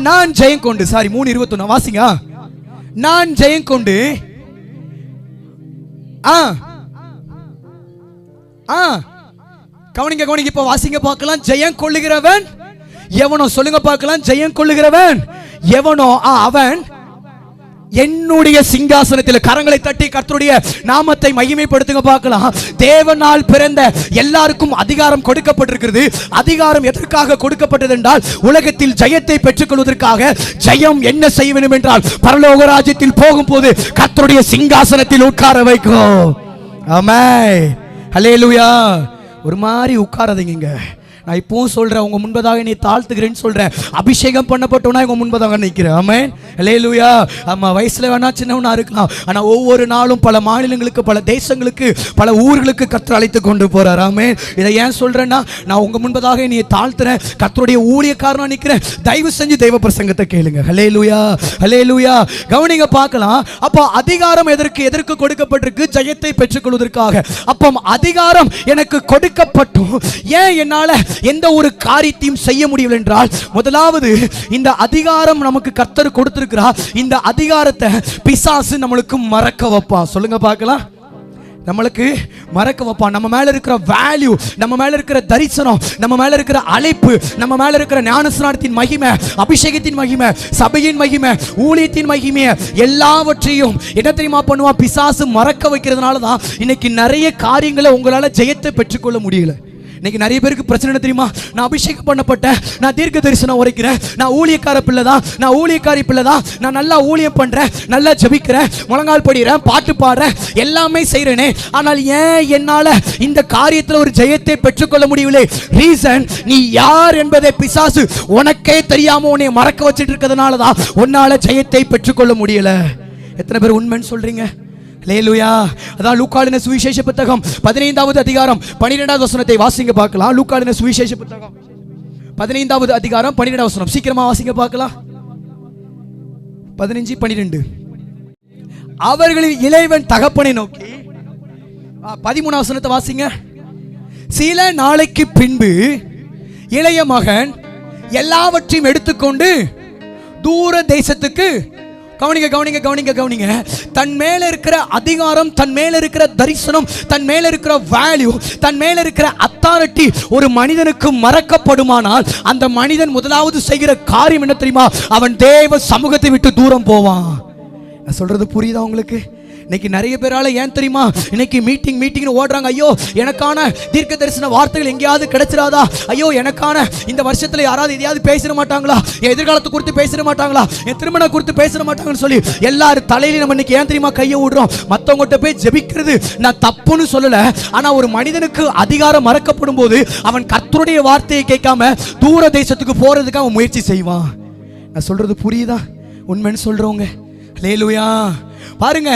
நான் ஜெயம் கொண்டு 3:21 வாசிங்க. நான் ஜெயம் கொண்டு கவனிங்க. இப்ப வாசிங்க பார்க்கலாம். ஜெயம் கொள்ளுகிறவன் எவனோ? சொல்லுங்க பார்க்கலாம். ஜெயம் கொள்ளுகிறவன் எவனோ அவன் என்னுடைய சிங்காசனத்தில். கரங்களை தட்டி கர்த்தருடைய நாமத்தை மகிமைப்படுத்துங்க பார்க்கலாம். தேவனால் பிறந்த எல்லாருக்கும் அதிகாரம் கொடுக்கப்பட்டிருக்கிறது. அதிகாரம் எதற்காக கொடுக்கப்பட்டது என்றால் உலகத்தில் ஜெயத்தை பெற்றுக் கொள்வதற்காக. ஜெயம் என்ன செய்ய வேண்டும் என்றால் பரலோக ராஜ்யத்தில் போகும்போது கர்த்தருடைய சிங்காசனத்தில் உட்கார வைக்கும். ஆமென், ஹல்லேலூயா. ஒரு மாதிரி உட்காராதீங்க. நான் இப்பவும் சொல்றேன், உங்க முன்பதாக நீ தாழ்த்துகிறேன்னு சொல்றேன். அபிஷேகம் பண்ணப்பட்டவனா உங்க முன்பதாக நிற்கிறேன். ஆமென், ஹல்லேலூயா. ஆமா, வயசுல வேணா சின்னவனா இருக்கலாம், ஆனா ஒவ்வொரு நாளும் பல மாநிலங்களுக்கு, பல தேசங்களுக்கு, பல ஊர்களுக்கு கர்த்தர் அழைத்து கொண்டு போறார். ஆமென். இதை ஏன் சொல்றேன்னா, நான் உங்க முன்பதாக நீ தாழ்த்துறேன், கர்த்தருடைய ஊழியக்காரனா நிற்கிறேன். தயவு செஞ்சு தெய்வ பிரசங்கத்தை கேளுங்க. ஹல்லேலூயா, ஹல்லேலூயா. கவனிங்க பார்க்கலாம். அப்போ அதிகாரம் எதற்கு கொடுக்கப்பட்டிருக்கு? ஜெயத்தை பெற்றுக்கொள்வதற்காக. அப்போ அதிகாரம் எனக்கு கொடுக்கப்பட்டும் ஏன் என்னால எந்த ஒரு காரியத்தையும் செய்ய முடியவில்லை என்றால், முதலாவது இந்த அதிகாரம் நமக்கு கர்த்தர் கொடுத்திருக்கிறார். இந்த அதிகாரத்தை பிசாசு நம்மளுக்கு மறக்க வைப்பான். சொல்லுங்க பார்க்கலாம். நம்மளுக்கு மறக்க வைப்பான். நம்ம மேல இருக்கிற வேல்யூ, நம்ம மேல இருக்கிற தரிசனம், நம்ம மேல இருக்கிற அழைப்பு, நம்ம மேல இருக்கிற ஞானஸ்நானத்தின் மகிமை, அபிஷேகத்தின் மகிமை, சபையின் மகிமை, ஊழியத்தின் மகிமை, எல்லாவற்றையும் என்ன தெரியுமா பண்ணுவான்? பிசாசு மறக்க வைக்கிறதுனால தான் இன்னைக்கு நிறைய காரியங்களை உங்களால ஜெயத்தை பெற்றுக்கொள்ள முடியல. இன்னைக்கு நிறைய பேருக்கு பிரச்சனை என்ன தெரியுமா? நான் அபிஷேகம் பண்ணப்பட்டேன், நான் தீர்க்க தரிசனம் உரைக்கிறேன், நான் ஊழியக்கார பிள்ளை தான், நான் ஊழியக்காரி பிள்ளை தான், நான் நல்லா ஊழியம் பண்றேன், நல்லா ஜெபிக்கிறேன், முழங்கால் படிக்கிறேன், பாட்டு பாடுறேன், எல்லாமே செய்றேனே, ஆனால் ஏன் என்னால இந்த காரியத்தில் ஒரு ஜெயத்தை பெற்றுக்கொள்ள முடியவில்லை? ரீசன், நீ யார் என்பதை பிசாசு உனக்கே தெரியாம உன்னை மறக்க வச்சிட்டு இருக்கிறதுனால தான் உன்னால ஜெயத்தை பெற்றுக்கொள்ள முடியல. எத்தனை பேர் உண்மைன்னு சொல்றீங்க? ஹல்லேலூயா. அதான் லூக்காளின சுவிசேஷ புத்தகம் 15வது அதிகாரம் 12வது வசனத்தை வாசிங்க பார்க்கலாம். லூக்காளின சுவிசேஷ புத்தகம் 15வது அதிகாரம் 12வது வசனம். சீக்கிரமா வாசிங்க பார்க்கலாம். 15, 12. அவர்களில் இளையவன் தகப்பனை நோக்கி, 13வது வசனத்தை வாசிங்க. சில நாளைக்கு பின்பு இளைய மகன் எல்லாவற்றையும் எடுத்துக்கொண்டு தூர தேசத்துக்கு, கவனிங்க கவனிங்க கவனிங்க கவனிங்க, தன் மேல இருக்கிற அதிகாரம், தன் மேல இருக்கிற தரிசனம், தன் மேல இருக்கிற வேல்யூ, தன் மேல இருக்கிற அத்தாரிட்டி ஒரு மனிதனுக்கு மறக்கப்படுமானால், அந்த மனிதன் முதலாவது செய்கிற காரியம் என்ன தெரியுமா? அவன் தேவ சமூகத்தை விட்டு தூரம் போவான். நான் சொல்றது புரியுதா உங்களுக்கு? இன்னைக்கு நிறைய பேரால ஏன் தெரியுமா இன்னைக்கு மீட்டிங் ஓடுறாங்க? ஐயோ, எனக்கான தீர்க்க தரிசன வார்த்தைகள் எங்கேயாவது கிடைச்சிராதா? ஐயோ, எனக்கான இந்த வருஷத்துல யாராவது எதையாவது பேசிட மாட்டாங்களா? என் எதிர்காலத்தை குறித்து பேசிட மாட்டாங்களா? என் திருமணம் குறித்து பேசிட மாட்டாங்கன்னு சொல்லி எல்லாரும் தலையில நம்ம இன்னைக்கு ஏன் தெரியுமா கையை விடுறோம்? மற்றவங்ககிட்ட போய் ஜெபிக்கிறது நான் தப்புன்னு சொல்லல, ஆனா ஒரு மனிதனுக்கு அதிகாரம் மறக்கப்படும் போது அவன் கர்த்தருடைய வார்த்தையை கேட்காம தூர தேசத்துக்கு போறதுக்கு அவன் முயற்சி செய்வான். நான் சொல்றது புரியுதா? உண்மைன்னு சொல்றவங்க ஹல்லேலூயா. பாருங்க,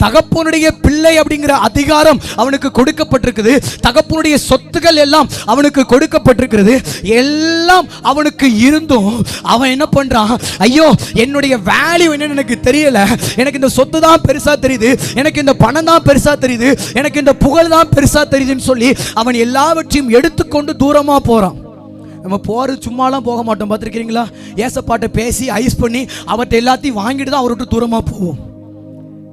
தகப்பனுடைய பிள்ளை அப்படிங்கிற அதிகாரம் அவனுக்கு கொடுக்கப்பட்டிருக்குது. தகப்பனுடைய சொத்துக்கள் எல்லாம் அவனுக்கு கொடுக்கப்பட்டிருக்கிறது. எல்லாம் அவனுக்கு இருந்தும் அவன் என்ன பண்றான்? ஐயோ, என்னுடைய வேல்யூ என்னன்னு எனக்கு தெரியல, எனக்கு இந்த சொத்து தான் பெருசா தெரியுது, எனக்கு இந்த பணம் தான் பெருசா தெரியுது, எனக்கு இந்த புகழ் தான் பெருசா தெரியுதுன்னு சொல்லி அவன் எல்லாவற்றையும் எடுத்துக்கொண்டு தூரமா போறான். நம்ம போகிறது சும்மாலாம் போக மாட்டோம். பார்த்துருக்கிறீங்களா? ஏசப்பாட்டை பேசி ஐஸ் பண்ணி அவர்கிட்ட எல்லாத்தையும் வாங்கிட்டு தான் அவர்கிட்ட தூரமாக போவோம்.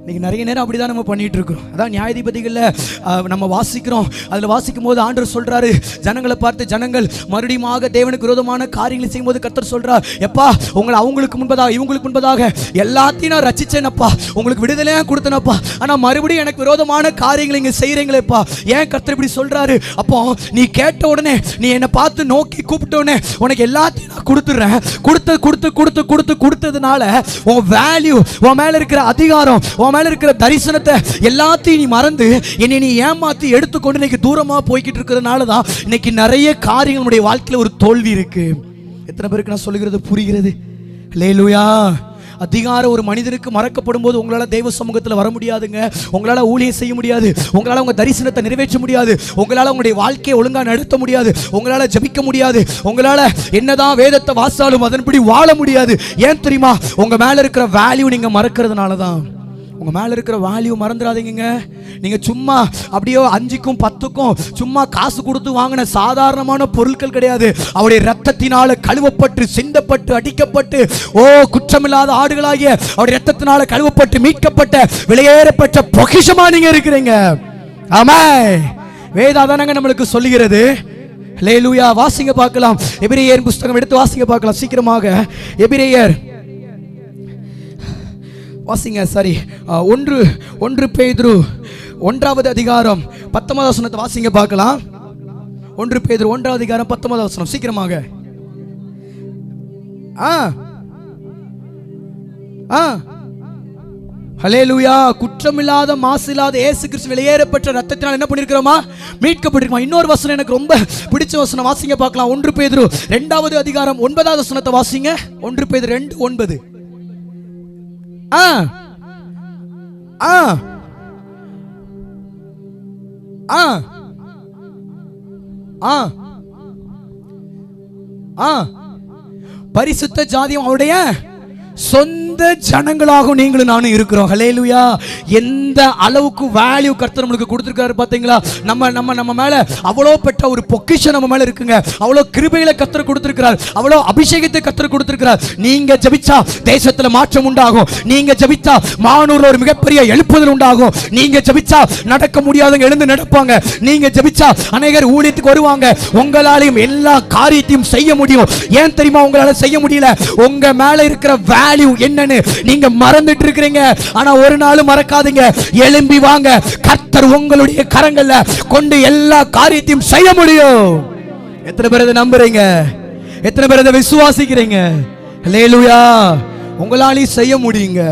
இன்னைக்கு நிறைய நேரம் அப்படி தான் நம்ம பண்ணிட்டு இருக்கிறோம். அதான் நியாயாதிபதிகளில் நம்ம வாசிக்கிறோம். அதில் வாசிக்கும் போது ஆண்டவர் சொல்றாரு, ஜனங்களை பார்த்து, ஜனங்கள் மறுபடியும் தேவனுக்கு விரோதமான காரியங்களை செய்யும்போது கர்த்தர் சொல்றார், எப்பா, உங்களை அவங்களுக்கு முன்பதாக இவங்களுக்கு முன்பதாக எல்லாத்தையும் நான் ரச்சிச்சேனப்பா, உங்களுக்கு விடுதலையாக கொடுத்தேனப்பா, ஆனால் மறுபடியும் எனக்கு விரோதமான காரியங்களை இங்கே செய்கிறீங்களேப்பா, ஏன் கர்த்தர் இப்படி சொல்றாரு? அப்போ நீ கேட்ட உடனே, நீ என்னை பார்த்து நோக்கி கூப்பிட்ட உடனே உனக்கு எல்லாத்தையும் நான் கொடுத்துட்றேன். கொடுத்ததுனால உன் வேல்யூ, உன் மேல இருக்கிற அதிகாரம், உன் மேல இருக்கிற தரிசனத்தை எல்லாத்தையும் நீ மறந்து என்னை நீ ஏமாத்தி எடுத்துக்கொண்டு இன்னைக்கு தூரமா போய்கிட்டு இருக்கிறதுனால தான் இன்னைக்கு நிறைய காரியங்கள் நம்முடைய வாழ்க்கையில் ஒரு தோல்வி இருக்கு. எத்தனை பேருக்கு நான் சொல்லுகிறது புரிகிறது? ஹல்லேலூயா. அதிகாரம் ஒரு மனிதனுக்கு மறக்கப்படும் போது உங்களால் தெய்வ சமூகத்தில் வர முடியாதுங்க. உங்களால் ஊழியம் செய்ய முடியாது, உங்களால் உங்கள் தரிசனத்தை நிறைவேற்ற முடியாது, உங்களால் உங்களுடைய வாழ்க்கையை ஒழுங்காக நடத்த முடியாது, உங்களால் ஜபிக்க முடியாது, உங்களால் என்னதான் வேதத்தை வாசாலும் அதன்படி வாழ முடியாது. ஏன் தெரியுமா? உங்கள் மேலே இருக்கிற வேல்யூ நீங்கள் மறக்கிறதுனால தான். உங்கள் மேலே இருக்கிற வேல்யூ மறந்துடாதீங்க. நீங்கள் சும்மா அப்படியோ 5க்கும் 10க்கும் சும்மா காசு கொடுத்து வாங்கின சாதாரணமான பொருட்கள் கிடையாது. அவருடைய ரத்தத்தினால கழுவப்பட்டு, சிந்தப்பட்டு, அடிக்கப்பட்டு, குற்றமில்லாத ஆடுகளாகிய அவருடைய ரத்தத்தினால கழுவப்பட்டு மீட்கப்பட்ட விலையேறப்பட்ட பொக்கிஷமா நீங்க இருக்கிறீங்க. ஆமென். வேதாதானங்க நம்மளுக்கு சொல்லுகிறது. ஹல்லேலூயா. வாசிங்க பார்க்கலாம். எபிரேயர் புத்தகம் எடுத்து வாசிங்க பார்க்கலாம் சீக்கிரமாக. எபிரேயர் வாசிங்க. சரி, 1 பேதுரு 1வது அதிகாரம் 19வது வசனத்தை வாசிங்க பார்க்கலாம். 1 பேதுரு 1வது அதிகாரம் 19வது வசனம் சீக்கிரமாக. ஹல்லேலூயா. குற்றமில்லாத மாசில்லாத இயேசு கிறிஸ்து வெளியேறப்பட்ட ரத்தத்தினால் என்ன பண்ணிருக்கிறோமா? மீட்கப்பட்டிருக்கோம். இன்னொரு வசனம் எனக்கு ரொம்ப பிடிச்ச வசனம், வாசிங்க பார்க்கலாம். 1 பேதுரு 2வது அதிகாரம் 9வது வசனத்தை வாசிங்க. 1 பேதுரு 2:9. பரிசுத்த ஜாதியும் அவருடைய சொந்த ஜனங்களாகவும் நீங்களும் நானும் இருக்கிறோம். ஹல்லேலூயா. எந்த அளவுக்கு வேல்யூ கர்த்தர் நமக்கு கொடுத்திருக்காரு பாத்தீங்களா? நம்ம நம்ம நம்ம மேல அவ்வளோ பெற்ற ஒரு பொக்கிஷம் நம்ம மேல இருக்குங்க. அவ்வளோ கிருபையில கர்த்தர் கொடுத்திருக்கிறார், அவ்வளோ அபிஷேகத்தை கர்த்தர் கொடுத்திருக்கிறார். நீங்க ஜெபிச்சா தேசத்துல மாற்றம் உண்டாகும். நீங்க ஜெபிச்சா மானூர்ல ஒரு மிகப்பெரிய எழுப்புதல் உண்டாகும். நீங்க ஜெபிச்சா நடக்க முடியாதவங்க எழுந்து நடப்பாங்க. நீங்க ஜெபிச்சா அநேகர் ஊழியத்துக்கு வருவாங்க. உங்களாலையும் எல்லா காரியத்தையும் செய்ய முடியும். ஏன் தெரியுமா உங்களால செய்ய முடியல? உங்க மேல இருக்கிற வேல்யூ என்னன்னு நீங்க மறந்துட்டு இருக்கிறீங்க. ஆனா ஒரு நாள் மறக்காதீங்க. எழும்பி வாங்க. கர்த்தர் உங்களுடைய கரங்கள்ல கொண்டு எல்லா காரியத்தையும் செய்ய முடியும். எத்தனை பேர் இதை நம்புறீங்க? எத்தனை பேர் இதை விசுவாசிக்கிறீங்க? ஹல்லேலூயா. உங்களாலையும் செய்ய முடியுங்க.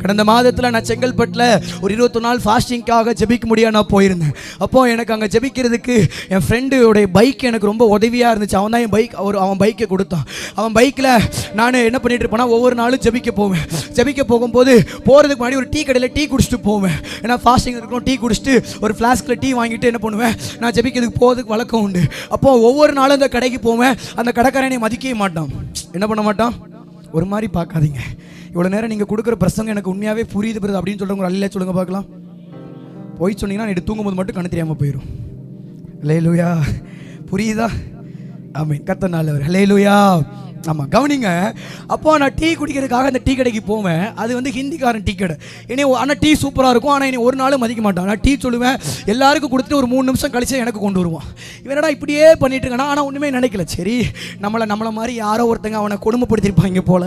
கடந்த மாதத்தில் நான் செங்கல்பட்டில் ஒரு 21 நாள் ஃபாஸ்டிங்காக ஜெபிக்க முடியாது நான் போயிருந்தேன். அப்போ எனக்கு அங்கே ஜெபிக்கிறதுக்கு என் ஃப்ரெண்டுடைய பைக் எனக்கு ரொம்ப உதவியாக இருந்துச்சு. அவன் தான் என் பைக், அவன் பைக்கை கொடுத்தான். அவன் பைக்கில் நான் என்ன பண்ணிட்டு இருப்பேன்னா, ஒவ்வொரு நாளும் ஜெபிக்க போவேன். ஜெபிக்க போகும்போது போகிறதுக்கு முன்னாடி ஒரு டீ கடையில் டீ குடிச்சிட்டு போவேன். ஏன்னா ஃபாஸ்டிங் இருக்கணும். டீ குடிச்சிட்டு ஒரு ஃப்ளாஸ்கில் டீ வாங்கிட்டு என்ன பண்ணுவேன், நான் ஜெபிக்கிறதுக்கு போகிறதுக்கு வழக்கம் உண்டு. அப்போது ஒவ்வொரு நாளும் அந்த கடைக்கு போவேன். அந்த கடைக்காரனை மதிக்கவே மாட்டான். என்ன பண்ண மாட்டான்? ஒரு மாதிரி பார்க்காதீங்க, இவ்வளோ நேரம் நீங்கள் கொடுக்குற பிரசங்கம் எனக்கு உண்மையாகவே புரியுது பிரதர் அப்படின்னு சொல்கிறவங்க அல்ல சொல்லுங்க பார்க்கலாம். போய் சொன்னீங்கன்னா எனக்கு தூங்கும்போது மட்டும் கண்ணு தெரியாமல் போயிடும். ஹல்லேலூயா. புரியுதா? ஆமென். கர்த்தர் நல்லவர். ஹல்லேலூயா. ஆமாம், கவனிங்க. அப்போ நான் டீ குடிக்கிறதுக்காக அந்த டீ கடைக்கு போவேன். அது வந்து ஹிந்திக்காரன் டீ கடை. இனி ஆனால் டீ சூப்பராக இருக்கும். ஆனால் இனி ஒரு நாளும் மதிக்க மாட்டான். நான் டீ சொல்லுவேன், எல்லாருக்கும் கொடுத்துட்டு ஒரு 3 நிமிஷம் கழிச்சு எனக்கு கொண்டு வருவான். இவனடா இப்படியே பண்ணிட்டு இருக்கானா? ஆனால் ஒன்றுமே நினைக்கல. சரி, நம்மளை மாதிரி யாரோ ஒருத்தங்க அவனை கொடுமைப்படுத்திருப்பாங்க போல,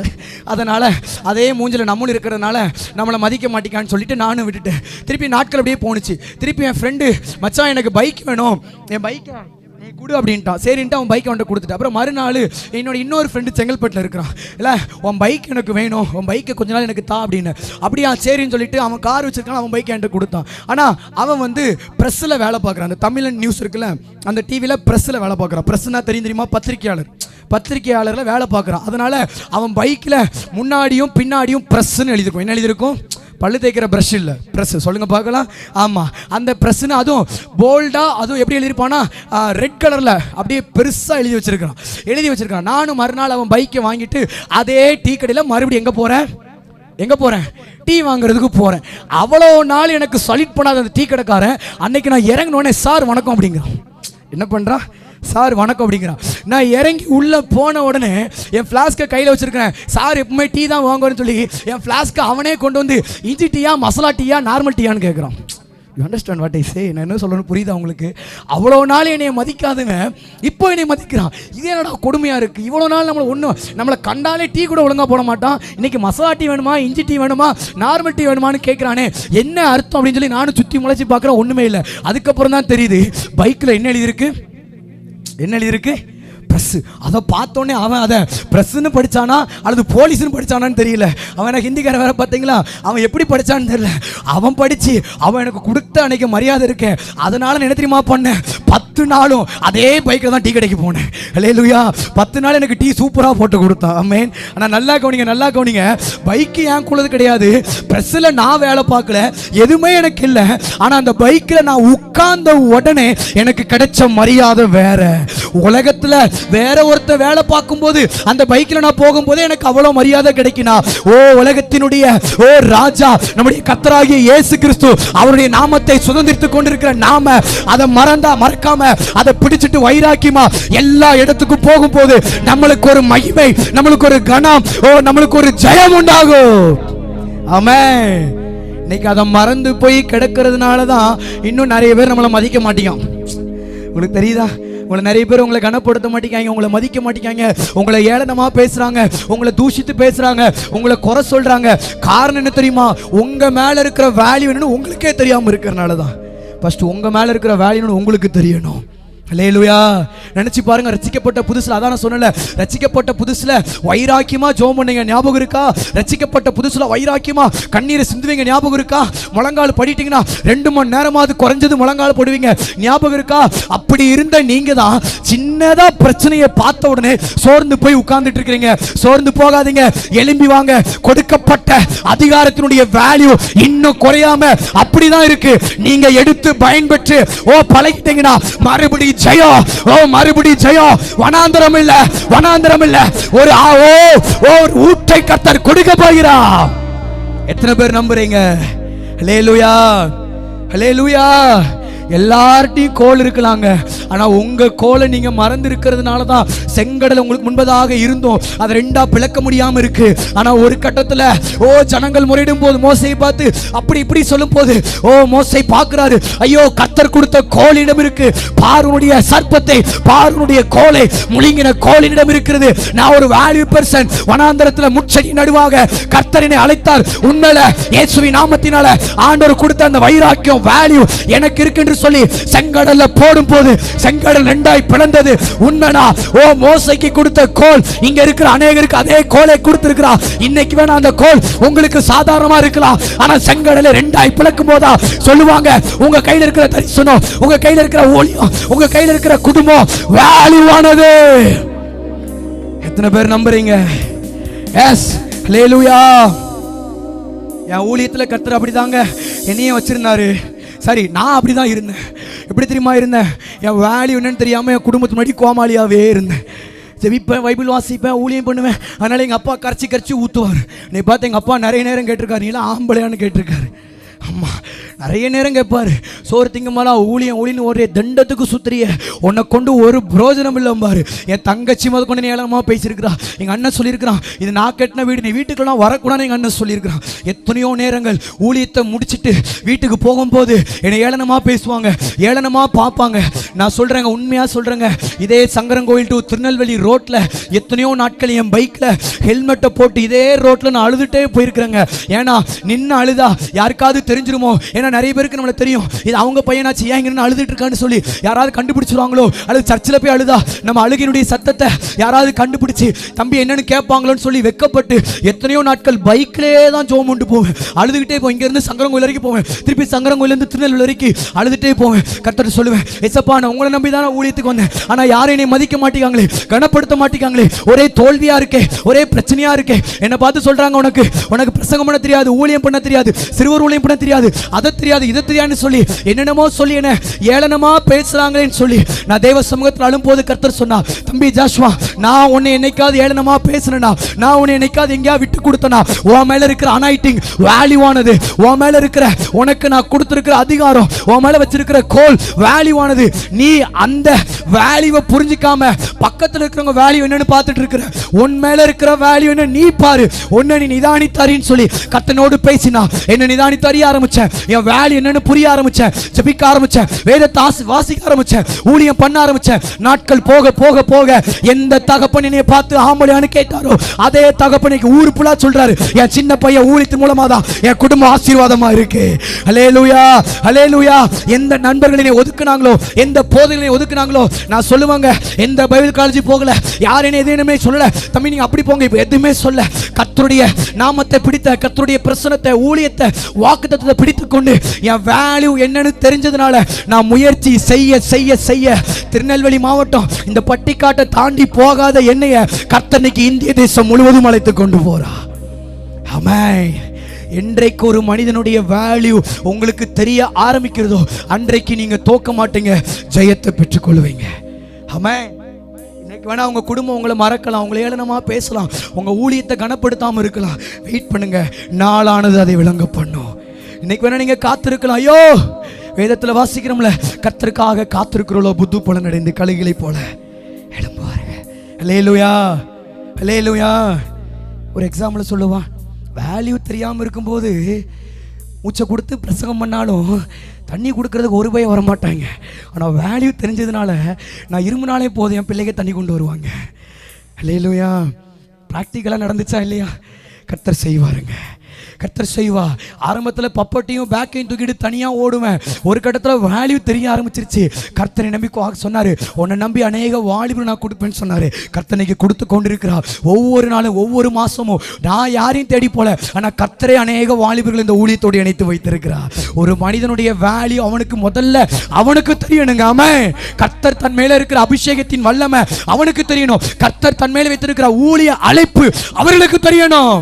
அதனால் அதே மூஞ்சில் நம்மளும் இருக்கிறதுனால நம்மளை மதிக்க மாட்டேங்கான்னு சொல்லிட்டு நானும் விட்டுட்டேன். திருப்பி நாட்கள் அப்படியே போணுச்சு. திருப்பி என் ஃப்ரெண்டு, மச்சான் எனக்கு பைக் வேணும், என் பைக்கை நீ கொடு அப்படின்ட்டான். சரின்ட்டு அவன் பைக்கை வந்துட்டு கொடுத்துட்டு, அப்புறம் மறுநாள் என்னோட இன்னொரு ஃப்ரெண்டு செங்கல்பட்டில் இருக்கிறான். இல்லை, உன் பைக் எனக்கு வேணும், உன் பைக்கை கொஞ்ச நாள் எனக்கு தா அப்படின்னு. அப்படியா சரின்னு சொல்லிட்டு அவன் கார் வச்சிருக்கான், அவன் பைக்கை என்கிட்ட கொடுத்தான். ஆனால் அவன் வந்து ப்ரெஸ்ஸில் வேலை பார்க்குறான். அந்த தமிழன் நியூஸ் இருக்குல்ல, அந்த டிவியில் ப்ரெஸ்ஸில் வேலை பார்க்குறான். ப்ரெஸ்ஸுனா தெரியுமா? பத்திரிகையாளரில் வேலை பார்க்குறான். அதனால் அவன் பைக்கில் முன்னாடியும் பின்னாடியும் ப்ரெஸ்ஸுன்னு எழுதியிருக்கும். என்ன எழுதியிருக்கும்? பல்லு தேய்க்கிற ப்ரஷ் இல்லை, ப்ரெஸ். சொல்லுங்க பார்க்கலாம். ஆமாம், அந்த ப்ரெஸ்ஸுன்னு அதுவும் போல்டாக, அதுவும் எப்படி எழுதியிருப்பானா, ரெட் கலரில் அப்படியே பெருசாக எழுதி வச்சிருக்கான். நானும் மறுநாள் அவன் பைக்கை வாங்கிட்டு அதே டீ கடையில் மறுபடியும் எங்கே போகிறேன்? டீ வாங்குறதுக்கு போகிறேன். அவ்வளோ நாள் எனக்கு சலிட் பண்ணாத அந்த டீ கடைக்காரன் அன்னைக்கு நான் இறங்கினோடனே, சார் வணக்கம் அப்படிங்கிறான். என்ன பண்ணுறான்? சார் வணக்கம் அப்படிங்கிறான். நான் இறங்கி உள்ளே போன உடனே என் ஃப்ளாஸ்கை கையில் வச்சுருக்கிறேன். சார் எப்பவுமே டீ தான் வாங்குவேன்னு சொல்லி என் ஃப்ளாஸ்கை அவனே கொண்டு வந்து இஞ்சி டீயா, மசாலா டீயா, நார்மல் டீயான்னு கேட்குறான். யூ அண்டர்ஸ்டாண்ட் வாட் ஐ சே? நான் என்ன சொல்லணும்னு புரியுதா உங்களுக்கு? அவ்வளோ நாள் என்னை மதிக்காதவன் இப்போ என்னை மதிக்கிறான். இது என்னடா கொடுமையாக இருக்குது. இவ்வளோ நாள் நம்மளை கண்டாலே டீ கூட ஒழுங்காக போட மாட்டான். இன்றைக்கி மசாலா டீ வேணுமா, இஞ்சி டீ வேணுமா, நார்மல் டீ வேணுமான்னு கேட்குறானே, என்ன அர்த்தம் அப்படின்னு சொல்லி நானும் சுற்றி முளைச்சி பார்க்குறேன். ஒன்றுமே இல்லை. அதுக்கப்புறம் தான் தெரியுது பைக்கில் என்ன எழுதியிருக்கு? ப்ரெஸ்ஸு. அதை பார்த்தோன்னே அவன் அதை ப்ரெஸ்ஸுன்னு படித்தானா அல்லது போலீஸ்னு படித்தானான்னு தெரியல. அவன் எனக்கு ஹிந்திக்கார வேறு பார்த்தீங்களா, அவன் எப்படி படித்தான்னு தெரியல. அவன் படித்து அவன் எனக்கு கொடுத்த அன்னைக்கு மரியாதை இருக்கேன். அதனால் என்ன தெரியுமா பண்ணேன்? 10 நாளும் அதே பைக்கில் தான் டீ கடைக்கு போனேன். ஹல்லேலூயா. 10 நாள் எனக்கு டீ சூப்பராக போட்டு கொடுத்தான். ஆமென். ஆனால் நல்லா கவனிங்க, பைக்கு ஏன் குள்ளது கிடையாது. ப்ரெஸ்ஸில் நான் வேலை பார்க்கல, எதுவுமே எனக்கு இல்லை. ஆனால் அந்த பைக்கில் நான் உட்கார்ந்த உடனே எனக்கு கிடைச்ச மரியாதை வேற. உலகத்தில் வேற ஒருத்த வேலை பார்க்கும்போது அந்த பைக்கில் நான் போகும்போது எனக்கு அவ்வளோ மரியாதை கிடைக்கினா, உலகத்தினுடைய ராஜா நம்முடைய கர்த்தராகிய இயேசு கிறிஸ்து அவருடைய நாமத்தை சுதந்திரித்துக் கொண்டிருக்கிற நாம அதை மறக்காம அதை பிடிச்சிட்டு வைராக்கியமா எல்லா இடத்துக்கும் போகும்போது நம்மளுக்கு ஒரு மகிமை, நம்மளுக்கு ஒரு கனம், நம்மளுக்கு ஒரு ஜெயம் உண்டாகும். ஆமென். இன்னைக்கு அதை மறந்து போய் கிடக்கிறதுனால தான் இன்னும் நிறைய பேர் நம்மளை மதிக்க மாட்டேங்க. உங்களுக்கு தெரியுதா? உங்களை நிறைய பேர் உங்களை கனப்படுத்த மாட்டேங்காங்க, உங்களை மதிக்க மாட்டேங்காங்க, உங்களை ஏளனமாக பேசுகிறாங்க, உங்களை தூஷித்து பேசுகிறாங்க, உங்களை குறை சொல்கிறாங்க. காரணம் என்ன தெரியுமா? உங்கள் மேலே இருக்கிற வேல்யூ என்னன்னு உங்களுக்கே தெரியாமல் இருக்கிறனால தான். ஃபஸ்ட்டு உங்கள் மேலே இருக்கிற வேல்யூன்னு உங்களுக்கு தெரியணும். ஹல்லேலூயா. நினைச்சு பாருங்க. ரட்சிக்கப்பட்ட புதுசுல அதான் சொன்னல, ரட்சிக்கப்பட்ட புதுசுல வைராக்கியமா ஜெபம் பண்ணீங்க, ஞாபகம் இருக்கா? ரட்சிக்கப்பட்ட புதுசுல வைராக்கியமா கண்ணீரை சிந்துவீங்க, ஞாபகம் இருக்கா? முழங்கால் படிட்டீங்கன்னா 2 மணி நேரமாவது குறைஞ்சது முழங்கால் போடுவீங்க, ஞாபகம் இருக்கா? அப்படி இருந்த நீங்க தான் சின்னதா பிரச்சனையை பார்த்த உடனே சோர்ந்து போய் உட்கார்ந்துட்டு இருக்கீங்க. சோர்ந்து போகாதீங்க, எழும்பி வாங்க. கொடுக்கப்பட்ட அதிகாரத்தினுடைய வேல்யூ இன்னும் குறையாம அப்படிதான் இருக்கு. நீங்க எடுத்து பயன்பெற்று பழகிட்டீங்கன்னா மறுபடி ஜெயம், மறுபடி ஜெயம். வனாந்தரம் இல்ல, வனாந்தரம் இல்ல, ஒரு ஊற்றை கர்த்தர் கொடுக்க போகிறார். எத்தனை பேர் நம்புறீங்க? ஹல்லேலூயா, ஹல்லேலூயா. எல்லார்ட்டையும் கோல் இருக்கலாங்க, ஆனா உங்க கோலை நீங்க மறந்து இருக்கிறதுனால தான் செங்கடல் உங்களுக்கு முன்பதாக இருந்தோம் அதை 2ஆ பிளக்க முடியாம இருக்கு. ஆனா ஒரு கட்டத்துல ஜனங்கள் முறையிடும் போது மோசையை பார்த்து அப்படி இப்படி சொல்லும் போது மோசை பார்க்கிறாரு, ஐயோ கர்த்தர் கொடுத்த கோலிடம் இருக்கு, பார்வனுடைய சர்ப்பத்தை பார்வனுடைய கோலை முழுங்கின கோலிடம் இருக்கிறது. நான் ஒரு வேல்யூ பர்சன். வனாந்தரத்துல முட்செடி நடுவாக கர்த்தரினை அழைத்தார். உண்மையில இயேசுவின் நாமத்தினால ஆண்டவர் கொடுத்த அந்த வைராக்கியம் வேல்யூ எனக்கு இருக்கு சொல்லி செங்கடல்ல போடும் போது செங்கடல் 2ஆய் பிளந்தது. உண்மைனா மோசைக்கு கொடுத்த கோல் இங்க இருக்கிற அநேகருக்கு அதே கோலை கொடுத்திருக்கிறார். இன்னைக்கு வேணா அந்த கோல் உங்களுக்கு சாதாரணமா இருக்கலாம், ஆனா செங்கடலை 2ஆய் பிளக்கும் போதா சொல்லுவாங்க, உங்க கையில இருக்கிற தரிசனம், உங்க கையில இருக்கிற ஊழியம், உங்க கையில இருக்கிற குடும்பம் வேல்யூவானது. எத்தனை பேர் நம்புறீங்க? எஸ், ஹல்லேலூயா. என் ஊழியத்துல கர்த்தர் அப்படிதாங்க என்னையும் வச்சிருந்தாரு. சரி, நான் அப்படிதான் இருந்தேன். எப்படி தெரியுமா இருந்தேன்? என் வேல்யூ என்னன்னு தெரியாம என் குடும்பத்து முன்னாடி கோமாளியாவே இருந்தேன். ஜெபிப்பேன், பைபிள் வாசிப்பேன், ஊழியம் பண்ணுவேன். அதனால எங்க அப்பா கரைச்சி ஊத்துவார். நீ பார்த்து எங்க அப்பா நிறைய நேரம் கேட்டிருக்காரு, நீலாம் ஆம்பளையான்னு கேட்டிருக்காரு. அம்மா நிறைய நேரம் கேட்பாரு, சோறு திங்கமாலா ஊழியம் ஊழின்னு ஒரே தண்டத்துக்கு சுத்திரிய, உன்னை கொண்டு ஒரு பிரோஜனம் இல்லம்பாரு. என் தங்கச்சி முத கொண்டு ஏளனமா பேசியிருக்கிறா. எங்க அண்ணன் சொல்லியிருக்கிறான், இது நான் கட்டின வீடு, நீ வீட்டுக்கெல்லாம் வரக்கூடாது எங்க அண்ணன் சொல்லியிருக்கிறான். எத்தனையோ நேரங்கள் ஊழியத்தை முடிச்சுட்டு வீட்டுக்கு போகும்போது என்னை ஏளனமா பேசுவாங்க, ஏளனமா பார்ப்பாங்க. நான் சொல்றேங்க, உண்மையா சொல்றேங்க, இதே சங்கரங்கோயில் டு திருநெல்வேலி ரோட்ல எத்தனையோ நாட்கள் என் பைக்ல ஹெல்மெட்டை போட்டு இதே ரோட்ல நான் அழுதுட்டே போயிருக்கிறேங்க. ஏன்னா நின்று அழுதா யாருக்காவது தெரிஞ்சிருமோ, ஏன்னா நிறைய பேருக்கு நம்மள தெரியும் இது அவங்க பையனாச்சு, ஏன் இங்க அழுதுட்டு இருக்கான்னு சொல்லி யாராவது கண்டுபிடிச்சிருவாங்களோ, அல்லது சர்ச்சில் போய் அழுதா நம்ம அழுகினுடைய சத்தத்தை யாராவது கண்டுபிடிச்சு தம்பி என்னன்னு கேட்பாங்களோன்னு சொல்லி வெக்கப்பட்டு எத்தனையோ நாட்கள் பைக்லேயே தான் ஜோம் கொண்டு போவேன், அழுதுகிட்டே போவேன். இங்க இருந்து சங்கரங்கோயில் வரைக்கும் போவேன், திருப்பி சங்கரங்கோயில இருந்து திருநெல்வேலி வரைக்கும் அழுதுட்டே போவேன். கர்த்தர் சொல்லுவேன், எசப்பா நான் உங்களை நம்பி தானே ஊழியத்துக்கு வந்தேன், ஆனா யாரும் என்னை மதிக்க மாட்டேங்காங்களே, கனப்படுத்த மாட்டேங்காங்களே, ஒரே தோல்வியா இருக்கே, ஒரே பிரச்சனையா இருக்கே. என்னை பார்த்து சொல்றாங்க, உனக்கு பிரசங்கம் பண்ண தெரியாது, ஊழியம் பண்ண தெரியாது, சிறுவர் ஊழியம் பண்ண தெரியாது, அதை தெரியாது, இதை தெரியாதுன்னு சொல்லி என்னென்னமோ சொல்லி என்ன ஏளனமா பேசுறாங்களேன்னு சொல்லி நான் தேவ சமூகத்தில் அழும்போது கர்த்தர் சொன்னா, தம்பி ஜாஷ்வா, நான் உன்னை என்னைக்காவது ஏளனமா பேசுறேனா, நான் உன்னை என்னைக்காவது எங்கேயா விட்டு கொடுத்தனா, உன் மேல இருக்கிற அனாயிட்டிங் வேல்யூவானது, உன் மேல இருக்கிற உனக்கு நான் கொடுத்திருக்கிற அதிகாரம், உன் மேல வச்சிருக்கிற கோல் வேல்யூவானது. நீ அந்த வேல்யூவை புரிஞ்சிக்காம பக்கத்துல இருக்கிறவங்க வேல்யூ என்னன்னு பார்த்துட்டு இருக்கிற, உன் மேல இருக்கிற வேல்யூ என்ன நீ பாரு, உன்னை நீ நிதானித்தாரின்னு சொல்லி கர்த்தனோடு பேசினா என்ன நிதானித்து அறிய ஆரம்பிச்சேன். என் வேல்யூ என்னன்னு புரிய ஆரம்பிச்சேன், ஜெபிக்க ஆரம்பிச்சேன், வேதத்தை வாசிக்க ஆரம்பிச்சேன், ஊழியம் பண்ண ஆரம்பிச்சேன். நாட்கள் போக போக போக எந்த தகப்பன் என்னைய பார்த்து ஆம்பளையான்னு கேட்டாரோ அதே தகப்பனுக்கு ஊரு புலா சொல்றாரு, என் சின்ன பையன் ஊழியத்து மூலமா தான் என் குடும்பம் ஆசீர்வாதமா இருக்கு. ஹல்லேலூயா, ஹல்லேலூயா. எந்த நண்பர்கள் என்னை ஒதுக்குனாங்களோ, எந்த போதனை ஒதுக்குனாங்களோ, நான் சொல்லுவாங்க, எந்த பைபிள் காலேஜ் போகல, யார் என்ன எதுவுமே சொல்லல, தம்பி நீங்க அப்படி போங்க, இப்ப எதுவுமே சொல்ல, கர்த்தருடைய நாமத்தை பிடித்த, கர்த்தருடைய பிரசன்னத்தை, ஊழியத்தை, வாக்குத்தத்தத்தை பிடித்துக் கொண்டு என் வேல்யூ என்னன்னு தெரிஞ்சதுனால நான் முயற்சி செய்ய செய்ய செய்ய திருநெல்வேலி மாவட்டம் இந்த பட்டிக்காட்டை தாண்டி போகாத என்னைய கர்த்தர் இந்திய தேசம் முழுவதும் அழைத்து கொண்டு போறா. ஆமென். என்றைக்கு ஒரு மனிதனுடைய வேல்யூ உங்களுக்கு தெரிய ஆரம்பிக்கிறதோ அன்றைக்கு நீங்க தோக்க மாட்டீங்க, ஜெயத்தை பெற்றுக் கொள்வீங்க. ஆமென். இன்னைக்கு வேணா உங்க குடும்பம் உங்களை மறக்கலாம், உங்களை ஏளனமா பேசலாம், உங்க ஊழியத்தை கனப்படுத்தாம இருக்கலாம். வெயிட் பண்ணுங்க, நாளானது அதை விளங்க பண்ணும். இன்னைக்கு வேணா நீங்க காத்திருக்கலாம். ஐயோ வேதத்துல வாசிக்கிறோம்ல, கர்த்தருக்காக காத்திருக்கிறோளோ புது பலன் அடைந்து கழுகுகளை போல எழும்புவாருங்க. அல்லேலூயா, அல்லேலூயா. ஒரு எக்ஸாம்பிள் சொல்லுவான், வேல்யூ தெரியாம இருக்கும்போது மூச்சை கொடுத்து பிரசங்கம் பண்ணாலும் தண்ணி கொடுக்கறதுக்கு ஒரு பயம் வரமாட்டாங்க. ஆனால் வேல்யூ தெரிஞ்சதுனால நான் இருமுனாலே போதும் என் பிள்ளைங்க தண்ணி கொண்டு வருவாங்க. அல்லேலூயா. ப்ராக்டிக்கலாக நடந்துச்சா இல்லையா? கர்த்தர் செய்வாருங்க. கர்த்தர் செய்வா. ஆரம்பத்தில் பப்பட்டையும் பேக்கையும் தூக்கிட்டு தனியாக ஓடுவேன். ஒரு கட்டத்தில் வேல்யூ தெரிய ஆரம்பிச்சிருச்சு. கர்த்தரை நம்பி சொன்னார், உன்னை நம்பி அநேக வாலிபர் நான் கொடுப்பேன்னு சொன்னார். கர்த்தனைக்கு கொடுத்து கொண்டிருக்கிறார். ஒவ்வொரு நாளும் ஒவ்வொரு மாதமும் நான் யாரையும் தேடி போல, ஆனால் கர்த்தரை அநேக வாலிபர்கள் இந்த ஊழியத்தோடு இணைத்து வைத்திருக்கிறார். ஒரு மனிதனுடைய வேல்யூ அவனுக்கு முதல்ல அவனுக்கு தெரியணுங்க. ஆமென். கர்த்தர் தன் மேல இருக்கிற அபிஷேகத்தின் வல்லமை அவனுக்கு தெரியணும். கர்த்தர் தன் மேல வைத்திருக்கிற ஊழிய அழைப்பு அவர்களுக்கு தெரியணும்.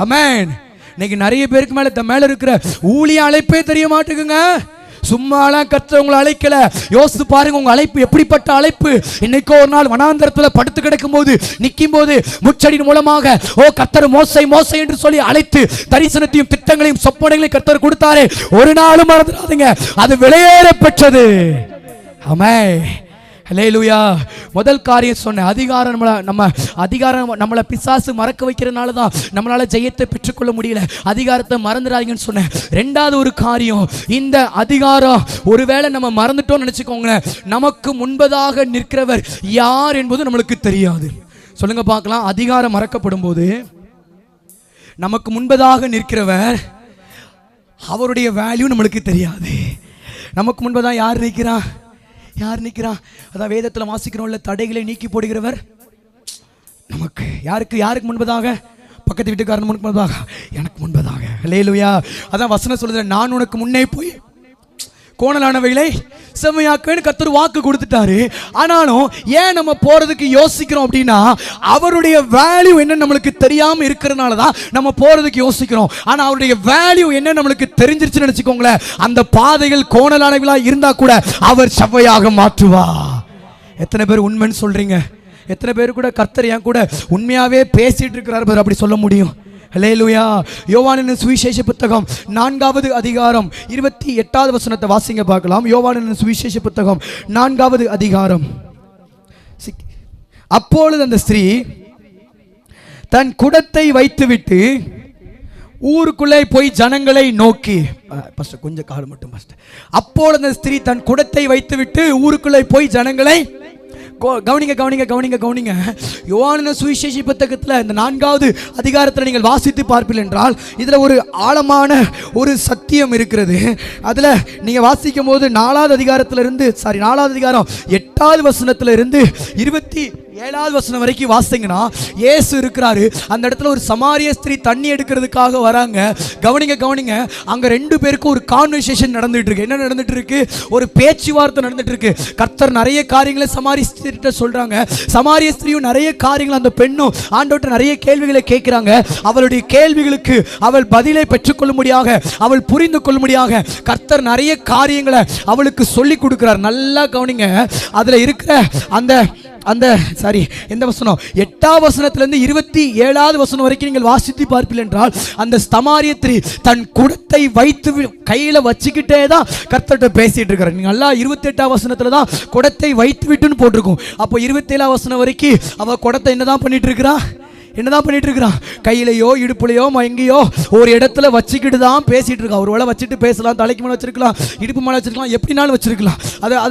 ஆமென். இன்னைக்கு நிறைய பேருக்கு மேல இருக்கிற ஊழிய அழைப்பே தெரிய மாட்டேங்குங்க. சும்மாலாம் கர்த்தர் உங்களை அழைக்கல. யோசித்து பாருங்க, உங்க அழைப்பு எப்படிப்பட்ட அழைப்பு. இன்னைக்கோ ஒரு நாள் வனாந்தரத்தில் படுத்து கிடக்கும் போது நிற்கும் போது முச்சடியின் மூலமாக கர்த்தர் மோசை மோசை என்று சொல்லி அழைத்து தரிசனத்தையும் திட்டங்களையும் சொப்பனைகளையும் கர்த்தர் கொடுத்தாரே, ஒரு நாளும் மறந்துடாதீங்க, அது விலையேற பெற்றது. ஆமென். ஹல்லேலூயா. முதல் காரியம் சொன்ன அதிகாரம் நம்மளை பிசாசு மறக்க வைக்கிறதுனால தான் நம்மளால ஜெயத்தை பெற்றுக்கொள்ள முடியல. அதிகாரத்தை மறந்துடாதீங்கன்னு சொன்னேன். ரெண்டாவது ஒரு காரியம், இந்த அதிகாரம் ஒருவேளை நம்ம மறந்துட்டோம்னு நினைச்சுக்கோங்களேன், நமக்கு முன்பதாக நிற்கிறவர் யார் என்பது நம்மளுக்கு தெரியாது. சொல்லுங்க பார்க்கலாம். அதிகாரம் மறக்கப்படும் போது நமக்கு முன்பதாக நிற்கிறவர் அவருடைய வேல்யூ நம்மளுக்கு தெரியாது. நமக்கு முன்பதாக யார் நிற்கிறான்? அதான் வேதத்தில் வாசிக்கிறோம்ல, தடைகளை நீக்கி போடுகிறவர் நமக்கு. யாருக்கு முன்பதாக? பக்கத்து வீட்டுக்காரன் முன்பதாக, எனக்கு முன்பதாக. ஹல்லேலூயா. அதான் வசனம் சொல்லுது, நான் உனக்கு முன்னே போய் கோணலானவைகளை செம்மையாக்குவேன்னு கர்த்தர் வாக்கு கொடுத்துட்டாரு. ஆனாலும் ஏன் நம்ம போறதுக்கு யோசிக்கிறோம் அப்படின்னா, அவருடைய வேல்யூ என்ன நம்மளுக்கு தெரியாம இருக்கிறதுனால தான் நம்ம போறதுக்கு யோசிக்கிறோம். ஆனா அவருடைய வேல்யூ என்ன நம்மளுக்கு தெரிஞ்சிருச்சுன்னு நினைச்சுக்கோங்களேன், அந்த பாதைகள் கோணலானவைகளா இருந்தா கூட அவர் செவ்வையாக மாற்றுவா. எத்தனை பேர் உண்மைன்னு சொல்றீங்க? எத்தனை பேர் கூட கர்த்தர் என் கூட உண்மையாவே பேசிட்டு இருக்கிறார் அப்படி சொல்ல முடியும்? ஹல்லேலூயா. யோவானின் சுவிசேஷ புத்தகம் 4வது அதிகாரம் 28வது வசனத்தை வாசிங்க பார்க்கலாம். யோவானின் சுவிசேஷ புத்தகம் 4வது அதிகாரம். அப்பொழுது அந்த ஸ்திரீ தன் குடத்தை வைத்துவிட்டு ஊருக்குள்ளே போய் ஜனங்களை நோக்கி, கொஞ்சம் காலம் மட்டும். அப்பொழுது அந்த ஸ்திரீ தன் குடத்தை வைத்துவிட்டு ஊருக்குள்ளே போய் ஜனங்களை கவனிங்க. யோவானின் சுவிசேஷ புத்தகத்தில் இந்த 4வது அதிகாரத்தில் நீங்கள் வாசித்து பார்ப்பீர்கள் என்றால் இதில் ஒரு ஆழமான ஒரு சத்தியம் இருக்கிறது. அதில் நீங்கள் வாசிக்கும் போது 4வது அதிகாரம் 8வது வசனத்தில் இருந்து 27வது வசனம் வரைக்கும் வாசிங்கன்னா, இயேசு இருக்கிறாரு. அந்த இடத்துல ஒரு சமாரிய ஸ்திரீ தண்ணி எடுக்கிறதுக்காக வராங்க. கவனிங்க. அங்க 2 பேருக்கு ஒரு கான்வர்சேஷன் நடந்துட்டு இருக்கு. என்ன நடந்துட்டு இருக்கு? ஒரு பேச்சுவார்த்தை நடந்துட்டு இருக்கு. கர்த்தர் நிறைய காரியங்களை சமாரிய ஸ்திரீட்ட சொல்றாங்க. சமாரிய ஸ்திரீயும் நிறைய காரியங்கள், அந்த பெண்ணும் ஆண்டவர்ட்ட நிறைய கேள்விகளை கேட்கிறாங்க. அவளுடைய கேள்விகளுக்கு அவள் பதிலை பெற்றுக்கொள்ளும்படியாக, அவள் புரிந்து கொள்ளும்படியாக கர்த்தர் நிறைய காரியங்களை அவளுக்கு சொல்லி கொடுக்கிறார். நல்லா கவனிங்க. அதுல இருக்கிற எந்த வசனம்? 8வது வசனத்திலிருந்து 27வது வசனம் வரைக்கும் நீங்கள் வாசித்து பார்ப்பீர்கள் என்றால், அந்த சமாரிய ஸ்திரீ தன் குடத்தை வைத்து கையில வச்சுக்கிட்டே தான் கர்த்தர்ட்ட பேசிட்டு இருக்கிறார். நீங்க நல்லா 28வது வசனத்துல தான் குடத்தை வைத்து விட்டுன்னு போட்டிருக்கும். அப்போ 27வது வசனம் வரைக்கும் அவ குடத்தை என்னதான் பண்ணிட்டு இருக்கிறான்? கையிலையோ இடுப்புலையோ எங்கேயோ ஒரு இடத்துல வச்சுக்கிட்டு தான் பேசிட்டு இருக்கா. ஒரு வேளை வச்சுட்டு பேசலாம், தலைக்கு மேலே வச்சிருக்கலாம், இடுப்பு மேலே வச்சிருக்கலாம், எப்படினாலும் வச்சிருக்கலாம்.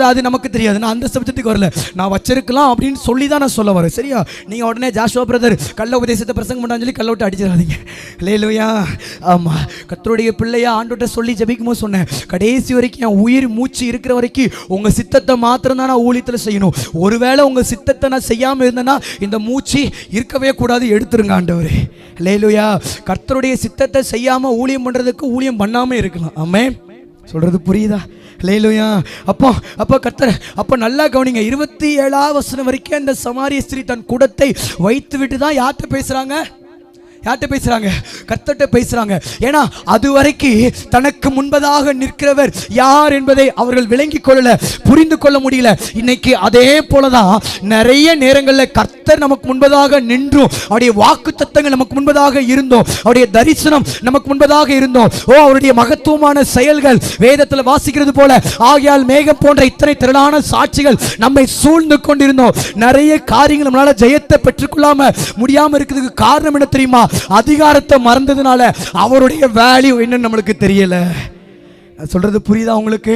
அது நமக்கு தெரியாது. நான் அந்த சப்ஜெக்ட்டுக்கு வரல. நான் வச்சிருக்கலாம் அப்படின்னு சொல்லி தான் நான் சொல்ல வரேன். சரியா? நீங்க உடனே ஜாஷுவா பிரதர் கள்ள உபதேசத்தை பிரசங்கம் பண்ணான்னு சொல்லி கள்ள விட்டு அடிச்சிடாதீங்க. ஹல்லேலூயா. ஆமா, கர்த்தருடைய பிள்ளையா ஆண்டவர்ட்ட சொல்லி ஜெபிக்கும் போது சொன்னேன், கடைசி வரைக்கும் என் உயிர் மூச்சு இருக்கிற வரைக்கும் உங்க சித்தத்தை மாத்திரம் தான் நான் ஊழியத்தில் செய்யணும். ஒருவேளை உங்க சித்தத்தை நான் செய்யாம இருந்தேன்னா இந்த மூச்சு இருக்கவே கூடாது, எடுத்துருங்க ஆண்டவரே. ஹல்லேலூயா. கர்த்தருடைய சித்தத்தை செய்யாம ஊழியம் பண்றதுக்கு ஊழியம் பண்ணாம இருக்கலாம். ஆமென். சொல்றது புரியுதா? ஹல்லேலூயா. அப்போ கர்த்தர் நல்லா கவனிங்க. 27வது வசனம் வரைக்கும் அந்த சமாரிய ஸ்திரீ தன் குடத்தை வைத்து விட்டு தான் யார்கிட்ட பேசுறாங்க? கர்த்தர்ட்ட பேசுறாங்க. ஏன்னா அதுவரைக்கும் தனக்கு முன்பதாக நிற்கிறவர் யார் என்பதை அவர்கள் விளங்கி கொள்ளல, புரிந்து கொள்ள முடியல. இன்னைக்கு அதே போலதான் நிறைய நேரங்களில் கர்த்தர் நமக்கு முன்பதாக நின்றும், அவருடைய வாக்கு தத்தங்கள் நமக்கு முன்பதாக இருந்தோம், அவருடைய தரிசனம் நமக்கு முன்பதாக இருந்தோம், அவருடைய மகத்துவமான செயல்கள் வேதத்தில் வாசிக்கிறது போல, ஆகையால் மேகம் போன்ற இத்தனை திரளான சாட்சிகள் நம்மை சூழ்ந்து கொண்டிருந்தோம். நிறைய காரியங்கள் நம்மளால ஜெயத்தை பெற்றுக்கொள்ளாம முடியாம இருக்கிறதுக்கு காரணம் என்ன தெரியுமா? அதிகாரத்தை மறந்ததுனால அவருடைய வேல்யூ என்னன்னு நம்மளுக்கு தெரியல. சொல்றது புரியுதா உங்களுக்கு?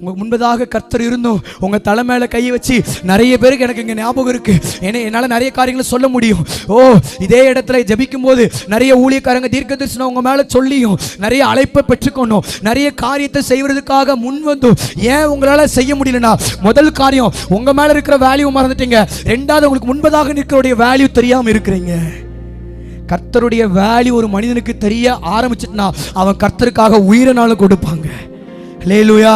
உங்க முன்பதாக கர்த்தர் இருந்தும் உங்க தலை மேல கையை வச்சு நிறைய பேருக்கு எனக்கு இங்க ஞாபகம் இருக்கு, என்னால நிறைய காரியங்களை சொல்ல முடியும். இதே இடத்துல ஜெபிக்கும் போது நிறைய ஊழியக்காரங்க தீர்க்கதரிசனம் உங்க மேல சொல்லியும் நிறைய அழைப்பை பெற்றுக்கொண்டோம், நிறைய காரியத்தை செய்வதற்காக முன் வந்தும் ஏன் உங்களால செய்ய முடியலனா, முதல் காரியம் உங்க மேல இருக்கிற வேல்யூ மறந்துட்டீங்க. ரெண்டாவது உங்களுக்கு முன்பதாக நிற்கிறோடைய வேல்யூ தெரியாம இருக்கிறீங்க. கர்த்தருடைய வேல்யூ ஒரு மனிதனுக்கு தெரிய ஆரம்பிச்சிட்டுனா அவன் கர்த்தருக்காக உயிரினாலும் கொடுப்பாங்க. ஹல்லேலூயா.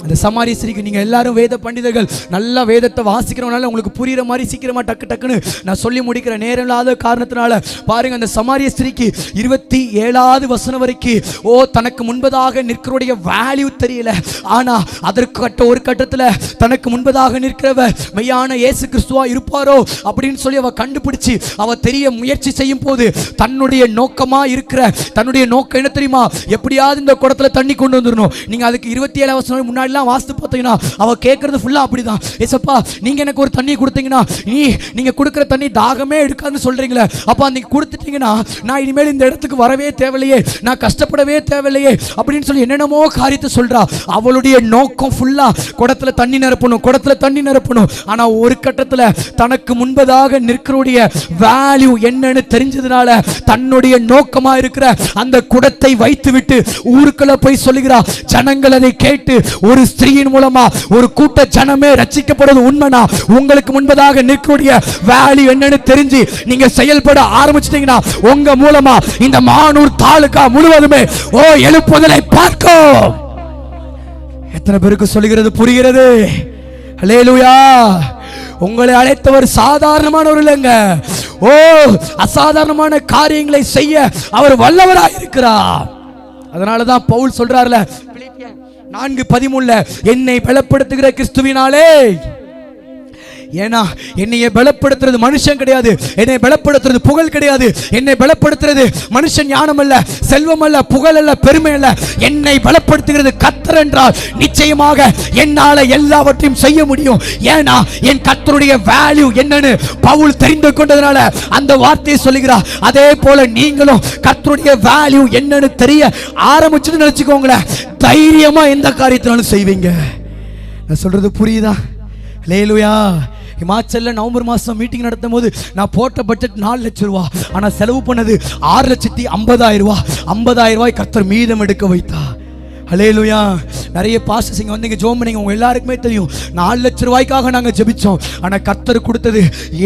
அந்த சமாரிய ஸ்திரீக்கு நீங்க எல்லாரும் வேத பண்டிதர்கள், நல்லா வேதத்தை வாசிக்கிறவனால உங்களுக்கு புரியுற மாதிரி சீக்கிரமா டக்கு டக்குன்னு நான் சொல்லி முடிக்கிற நேரம் இல்லாத காரணத்தினால பாருங்க, அந்த சமாரிய ஸ்திரீக்கு 27வது வசனம் வரைக்கும் தனக்கு முன்பதாக நிற்கிறோடைய வேல்யூ தெரியல. ஆனா அதற்கு ஒரு கட்டத்துல தனக்கு முன்பதாக நிற்கிறவர் மெய்யான இயேசு கிறிஸ்துவா இருப்பாரோ அப்படின்னு சொல்லி அவ கண்டுபிடிச்சு அவ தெரிய முயற்சி செய்யும் போது தன்னுடைய நோக்கமா இருக்கிற தன்னுடைய நோக்கம் என்ன தெரியுமா, எப்படியாவது இந்த குடத்துல தண்ணி கொண்டு வந்துடணும். நீங்க அதுக்கு 27 வசனம் முன்னாடி வாஸ்து பார்த்தீங்கன்னா அவ கேட்கறது ஃபுல்லா அப்படிதான். ஏசப்பா நீங்க எனக்கு ஒரு தண்ணி கொடுத்தீங்கன்னா நீங்க கொடுக்கிற தண்ணி தாகமே எடுக்காதுன்னு சொல்றீங்களே, அப்ப நீங்க கொடுத்துட்டீங்கன்னா நான் இனிமேல் இந்த இடத்துக்கு வரவே தேவையில்லையே, நான் கஷ்டப்படவே தேவையில்லையே அப்படின்னு சொல்லி என்னென்னமோ காரியத்தை சொல்றா. அவளுடைய நோக்கம் ஃபுல்லா குடத்துல தண்ணி நிரப்பணும், குடத்துல தண்ணி நிரப்பணும். ஆனா ஒரு கட்டத்துல தனக்கு முன்பதாக நிற்கிறோடைய வேல்யூ என்னன்னு தெரிஞ்சதுனால தன்னுடைய நோக்கமா இருக்கிற அந்த குடத்தை வைத்து விட்டு ஊருக்குள்ள போய் சொல்லுகிறா. ஜனங்கள் அதை கேட்டு ஒரு ஸ்திரீயின் மூலமா ஒரு கூட்ட ஜனமே ரட்சிக்கப்படுவது உண்மைனா உங்களுக்கு முன்பதாக நிற்கக்கூடிய வேல்யூ என்னன்னு தெரிஞ்சு நீங்க செயல்பட ஆரம்பிச்சிட்டீங்கன்னா உங்க மூலமா இந்த மானூர் தாலுகா முழுவதுமே எழுப்புதலை பார்க்கும். எத்தனை பேருக்கு சொல்லுகிறது புரிகிறது? ஹல்லேலூயா. உங்களை அழைத்தவர் சாதாரணமானவர் இல்லைங்க. அசாதாரணமான காரியங்களை செய்ய அவர் வல்லவராக இருக்கிறார். அதனாலதான் பவுல் சொல்றாருல 4:13 என்னை பலப்படுத்துகிற கிறிஸ்துவினாலே. ஏன்னா என்னைய பலப்படுத்துறது மனுஷன் கிடையாது, என்னை பலப்படுத்துறது புகழ் கிடையாது, என்னை பலப்படுத்துறது மனுஷன் ஞானம் அல்ல, செல்வம் அல்ல, புகழ் அல்ல, பெருமை அல்ல, என்னை பலப்படுத்துகிறது கர்த்தர் என்றால் நிச்சயமாக என்னால எல்லாவற்றையும் செய்ய முடியும். ஏன்னா என் கர்த்தருடைய வேல்யூ என்னன்னு பவுல் தெரிந்து கொண்டதனால அந்த வார்த்தையை சொல்லுகிறார். அதே போல நீங்களும் கர்த்தருடைய வேல்யூ என்னன்னு தெரிய ஆரம்பிச்சுட்டு நினைச்சுக்கோங்களேன், தைரியமா எந்த காரியத்தினாலும் செய்வீங்க. நான் சொல்றது புரியுதா? ஹல்லேலூயா. ஹிமாச்சல்ல நவம்பர் மாதம் மீட்டிங் நடத்தும் போது நான் போட்ட பட்ஜெட் 4 லட்சம் ரூபா, ஆனால் செலவு பண்ணது 6,50,000 ரூபா. 50,000 ரூபாய் கர்த்தர் மீதம் எடுக்க வைத்தா. ஹல்லேலூயா. நிறைய பாஸ்டர்ஸ் இங்கே வந்து இங்கே ஜோம் பண்ணிங்க, உங்க எல்லாருக்குமே தெரியும் 4 லட்சம் ரூபாய்க்காக நாங்கள் ஜெபிச்சோம். ஆனால் கர்த்தர் கொடுத்தது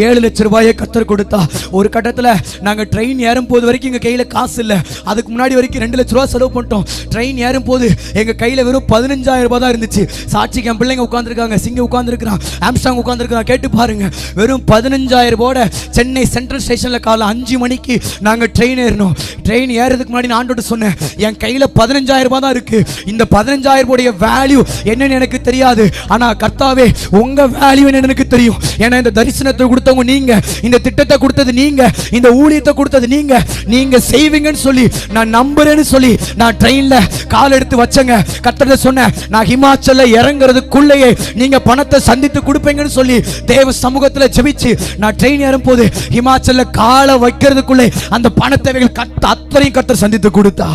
7 லட்சம் ரூபாயை கர்த்தர் கொடுத்தா. ஒரு கட்டத்தில் நாங்கள் ட்ரெயின் ஏறும் போது வரைக்கும் எங்கள் கையில் காசு இல்லை, அதுக்கு முன்னாடி வரைக்கும் 2 லட்ச ரூபா செலவு பண்ணிட்டோம். ட்ரெயின் ஏறும் போது எங்கள் கையில் வெறும் 15,000 ரூபாய் தான் இருந்துச்சு. சாட்சிக்கு என் பிள்ளைங்க உட்காந்துருக்காங்க, சிங்க உட்காந்துருக்கிறான், ஆம்ஸ்டாங் உட்காந்துருக்கிறான், கேட்டு பாருங்க. வெறும் 15,000 ரூபாயோட சென்னை சென்ட்ரல் ஸ்டேஷனில் காலை 5 மணிக்கு நாங்கள் ட்ரெயின் ஏறினோம். ட்ரெயின் ஏறதுக்கு முன்னாடி நான் ஆண்டோட சொன்னேன், என் கையில் 15,000 ரூபாய் தான் இருக்கு, இந்த 15,000 ரூபாய் வேல்யூ என்னன்னு எனக்கு தெரியாது, ஆனா கர்த்தாவே உங்க வேல்யூ என்னன்னு எனக்கு தெரியும். ஏன்னா இந்த தரிசனத்தை கொடுத்தவங்க நீங்க, இந்த திட்டத்தை கொடுத்தது நீங்க, இந்த ஊழியத்தை கொடுத்தது நீங்க, நீங்க செய்வீங்கன்னு சொல்லி நான் நம்புறேன்னு சொல்லி நான் ட்ரெயின்ல கால் எடுத்து வச்சேங்க. கர்த்தர்ட்ட சொன்னேன், நான் ஹிமாச்சல்ல இறங்குறதுக்குள்ளேயே நீங்க பணத்தை சந்தித்து கொடுப்பீங்கன்னு சொல்லி தேவ சமூகத்துல ஜெபிச்சு நான் ட்ரெயின் ஏறும் போது ஹிமாச்சல்ல காலை வைக்கிறதுக்குள்ளே அந்த பணத்தேவைகள் அத்தனையும் கர்த்தர் சந்தித்து கொடுத்தா.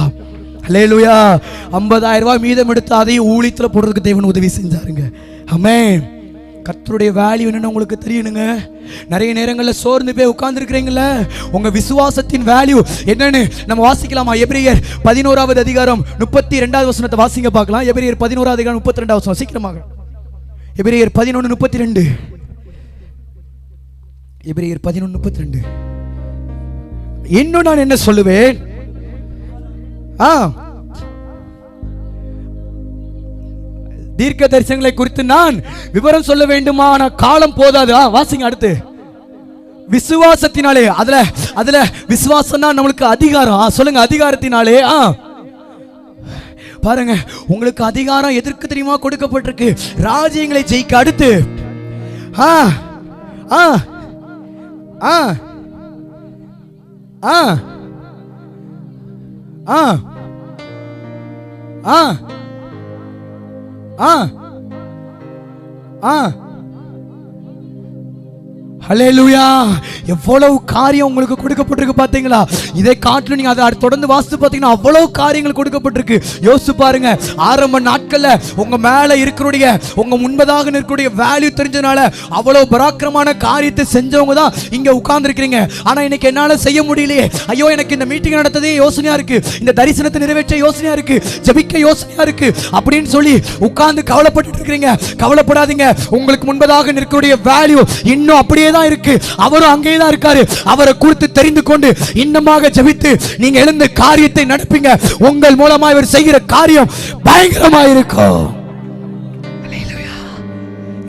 ஹல்லேலூயா. 50,000 ரூபாய் மீதம் எடுத்து அதையும் ஊழியத்தில் போடுறதுக்கு தேவன் உதவி செஞ்சாருங்க. ஆமென். கர்த்தருடைய வேல்யூ என்னன்னு உங்களுக்கு தெரியணுங்க. நிறைய நேரங்களில் சோர்ந்து போய் உட்கார்ந்துருக்கிறீங்கள, உங்க விசுவாசத்தின் வேல்யூ என்னன்னு நம்ம வாசிக்கலாமா? எபிரேயர் 11வது அதிகாரம் 32வது வசனத்தை வாசிங்க பார்க்கலாம். எபிரேயர் 11வது அதிகாரம் 32வது வசனம் சீக்கிரமாக. எபிரேயர் 11:32. எபிரேயர் 11:32. இன்னும் நான் என்ன சொல்லுவேன்? தீர்க்க தரிசனங்களை குறித்து நான் விவரம் சொல்ல வேண்டுமான காலம் போதாது. வாசிங்க அடுத்து. விசுவாசத்தினாலே, அதுல விசுவாசம் தான் நம்மளுக்கு அதிகாரம். சொல்லுங்க, அதிகாரத்தினாலே. பாருங்க, உங்களுக்கு அதிகாரம் எதற்கு தெரியுமா கொடுக்கப்பட்டிருக்கு? ராஜ்யங்களை ஜெயிக்க. அடுத்து ஹல்லேலூயா. எவ்வளவு காரியம் உங்களுக்கு கொடுக்கப்பட்டிருக்கு பார்த்தீங்களா? இதை காட்டிலும் நீங்க அதை தொடர்ந்து வாசித்து பார்த்தீங்கன்னா அவ்வளவு காரியங்கள் கொடுக்கப்பட்டிருக்கு. யோசிச்சு பாருங்க. ஆரம்ப நாட்கள்ல உங்க மேல இருக்கிற உங்க முன்பதாக இருக்கக்கூடிய வேல்யூ தெரிஞ்சதுனால அவ்வளவு பராக்கிரமான காரியத்தை செஞ்சவங்க தான் இங்க உட்கார்ந்து இருக்கிறீங்க. ஆனா இன்னைக்கு என்னால செய்ய முடியலையே, ஐயோ எனக்கு இந்த மீட்டிங் நடத்ததே யோசனையா இருக்கு, இந்த தரிசனத்தை நிறைவேற்ற யோசனையா இருக்கு, ஜெபிக்க யோசனையா இருக்கு அப்படின்னு சொல்லி உட்கார்ந்து கவலைப்பட்டு இருக்கிறீங்க. கவலைப்படாதீங்க. உங்களுக்கு முன்பதாக இருக்கக்கூடிய வேல்யூ இன்னும் அப்படியே தான் இருக்கு. அவரும் அங்கேயே தான் இருக்காரு. அவரை குறித்து தெரிந்து கொண்டு இன்னமாக ஜெபித்து நீங்க எழுந்த காரியத்தை நடப்பீங்க. உங்கள் மூலமா இவர் செய்கிற காரியம் பயங்கரமா இருக்கும்.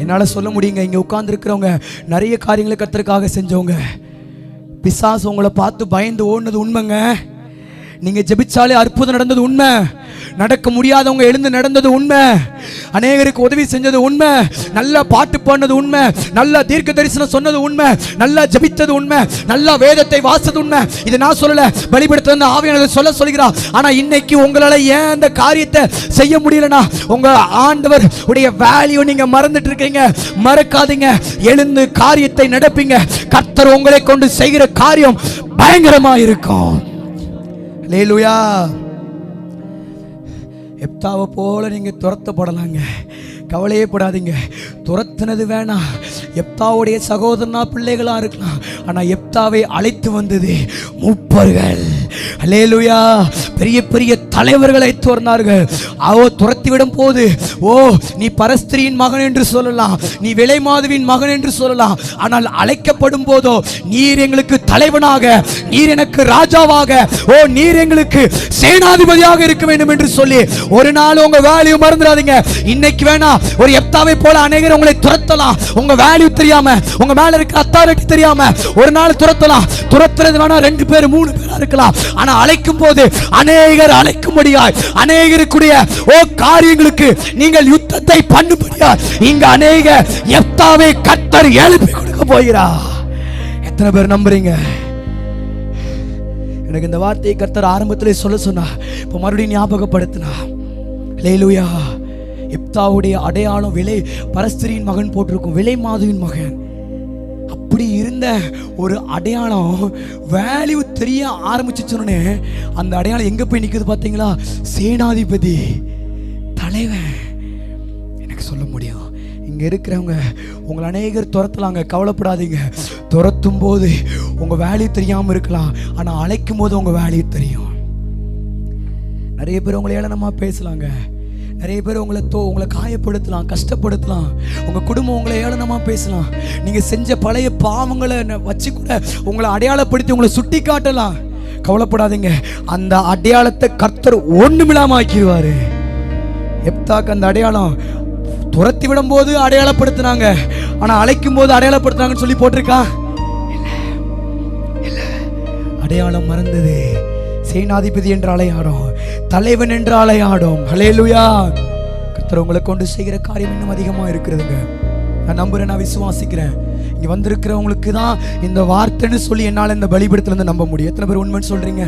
என்னால சொல்ல முடியுங்க, இங்க உட்கார்ந்து இருக்கிறவங்க நிறைய காரியங்களை கர்த்தருக்காக செஞ்சவங்க. பிசாசு உங்களை பார்த்து பயந்து ஓடுனது உண்மைங்க. நீங்க ஜெபிச்சாலே அற்புதம் நடந்தது உண்மை. நடக்க முடியாதவங்க எழுந்து நடந்தது உண்மை. அநேகருக்கு உதவி செஞ்சது உண்மை. நல்ல பாட்டு பாடினது உண்மை. நல்ல தீர்க்க தரிசனம் சொன்னது உண்மை. நல்லா ஜெபித்தது உண்மை. நல்ல வேதத்தை வாசித்தது உண்மை. இதை நான் சொல்லல, வெளிப்படுத்த ஆவியானவர் சொல்லுகிறார். ஆனா இன்னைக்கு உங்களால ஏன் அந்த காரியத்தை செய்ய முடியலனா உங்க ஆண்டவர் உடைய வேல்யூ நீங்க மறந்துட்டு இருக்கீங்க. மறக்காதீங்க. எழுந்து காரியத்தை நடப்பீங்க. கர்த்தர் உங்களை கொண்டு செய்கிற காரியம் பயங்கரமா இருக்கும். ஹல்லேலூயா. எப்தாவை போல நீங்க துரத்தப்படலாங்க. கவலையே படாதீங்க. துரத்தினது வேணாம். எப்தாவுடைய சகோதரனா பிள்ளைகளா இருக்கலாம். ஆனா எப்தாவை அழைத்து வந்தது மூப்பர்கள். ஹல்லேலூயா. பெரிய பெரிய தலைவர்களை துறந்தார்கள். அவ துரத்திவிடும் போது, ஓ நீ பரஸ்திரியின் மகன் என்று சொல்லலாம், நீ விலை மாதுவின் மகன் என்று சொல்லலாம். ஆனால் அழைக்கப்படும் போதோ நீர் எங்களுக்கு தலைவனாக, நீர் எனக்கு ராஜாவாக, ஓ நீர் எங்களுக்கு சேனாதிபதியாக இருக்க வேண்டும் என்று சொல்லி ஒரு நாள் உங்க வேல்யூ மறந்துடாதீங்க. இன்னைக்கு வேணா ஒரு எப்தாவை போல அநேகர் உங்களை துரத்தலாம். உங்க வேல்யூ தெரியாம, உங்க மேல இருக்க அத்தாரிட்டி தெரியாம ஒரு நாள் துரத்தலாம். துரத்துறது வேணா 2 பேர் 3 பேரா இருக்கலாம். ஆனா அழைக்கும் போது அநேகர் அழைக்கும்படியாய், அநேகருக்குடைய ஓ காரியங்களுக்கு நீங்கள் யுத்தத்தை பண்ணும்படியாய் இங்க அநேக எப்தாவை கர்த்தர் எழுப்பி கொடுக்க போகிறார். எத்தனை பேர் நம்புறீங்க? எனக்கு இந்த வார்த்தையை கர்த்தர் ஆரம்பத்திலே சொல்ல சொன்னா, இப்ப மறுபடியும் ஞாபகப்படுத்தினா. ஹல்லேலூயா. எப்தாவுடைய அடையாளம் விலை பரஸ்திரியின் மகன் போட்டிருக்கும், விலை மாதுவின் மகன். அப்படி இருந்த ஒரு அடையாளம் வேல்யூ தெரிய ஆரம்பிச்சுச்சோன்னே அந்த அடையாளம் எங்க போய் நிக்குது பாத்தீங்களா? சேனாதிபதி, தலைவன். எனக்கு சொல்ல முடியும், இங்க இருக்கிறவங்க உங்களை அநேகர் துரத்தலாங்க. கவலைப்படாதீங்க. துரத்தும் போது உங்க வேல்யூ தெரியாம இருக்கலாம். ஆனா அழைக்கும் போது உங்க வேல்யூ தெரியும். நிறைய பேர் உங்களை ஏளனமா பேசலாங்க. நிறைய பேர் உங்களை காயப்படுத்தலாம், கஷ்டப்படுத்தலாம். உங்க குடும்பம் உங்களை ஏளனமா பேசலாம். நீங்க செஞ்ச பழைய பாவங்களை வச்சு கூட உங்களை அடையாளப்படுத்தி உங்களை சுட்டி காட்டலாம். கவலைப்படாதீங்க. அந்த அடையாளத்தை கர்த்தர் ஒண்ணுமில்லாம ஆக்கிடுவாரு. எப்தாக்கு அந்த அடையாளம் துரத்தி விடும் போது அடையாளப்படுத்தினாங்க, ஆனா அழைக்கும் போது அடையாளப்படுத்தினாங்கன்னு சொல்லி போட்டிருக்கா? இல்ல. அடையாளம் மறந்தது. சேனாதிபதி என்ற அலையாடும், தலைவன் என்ற அலையாடும். ஹல்லேலூயா. கர்த்தர் உங்களை கொண்டு செய்கிற காரியம் இன்னும் அதிகமா இருக்கிறதுங்க. நான் நம்புறேன், நான் விசுவாசிக்கிறேன். இங்க வந்திருக்கிறவங்களுக்கு தான் இந்த வார்த்தைன்னு சொல்லி என்னால் இந்த பலிபீடத்துல இருந்து நம்ப முடியும். எத்தனை பேர் உண்மைன்னு சொல்றீங்க?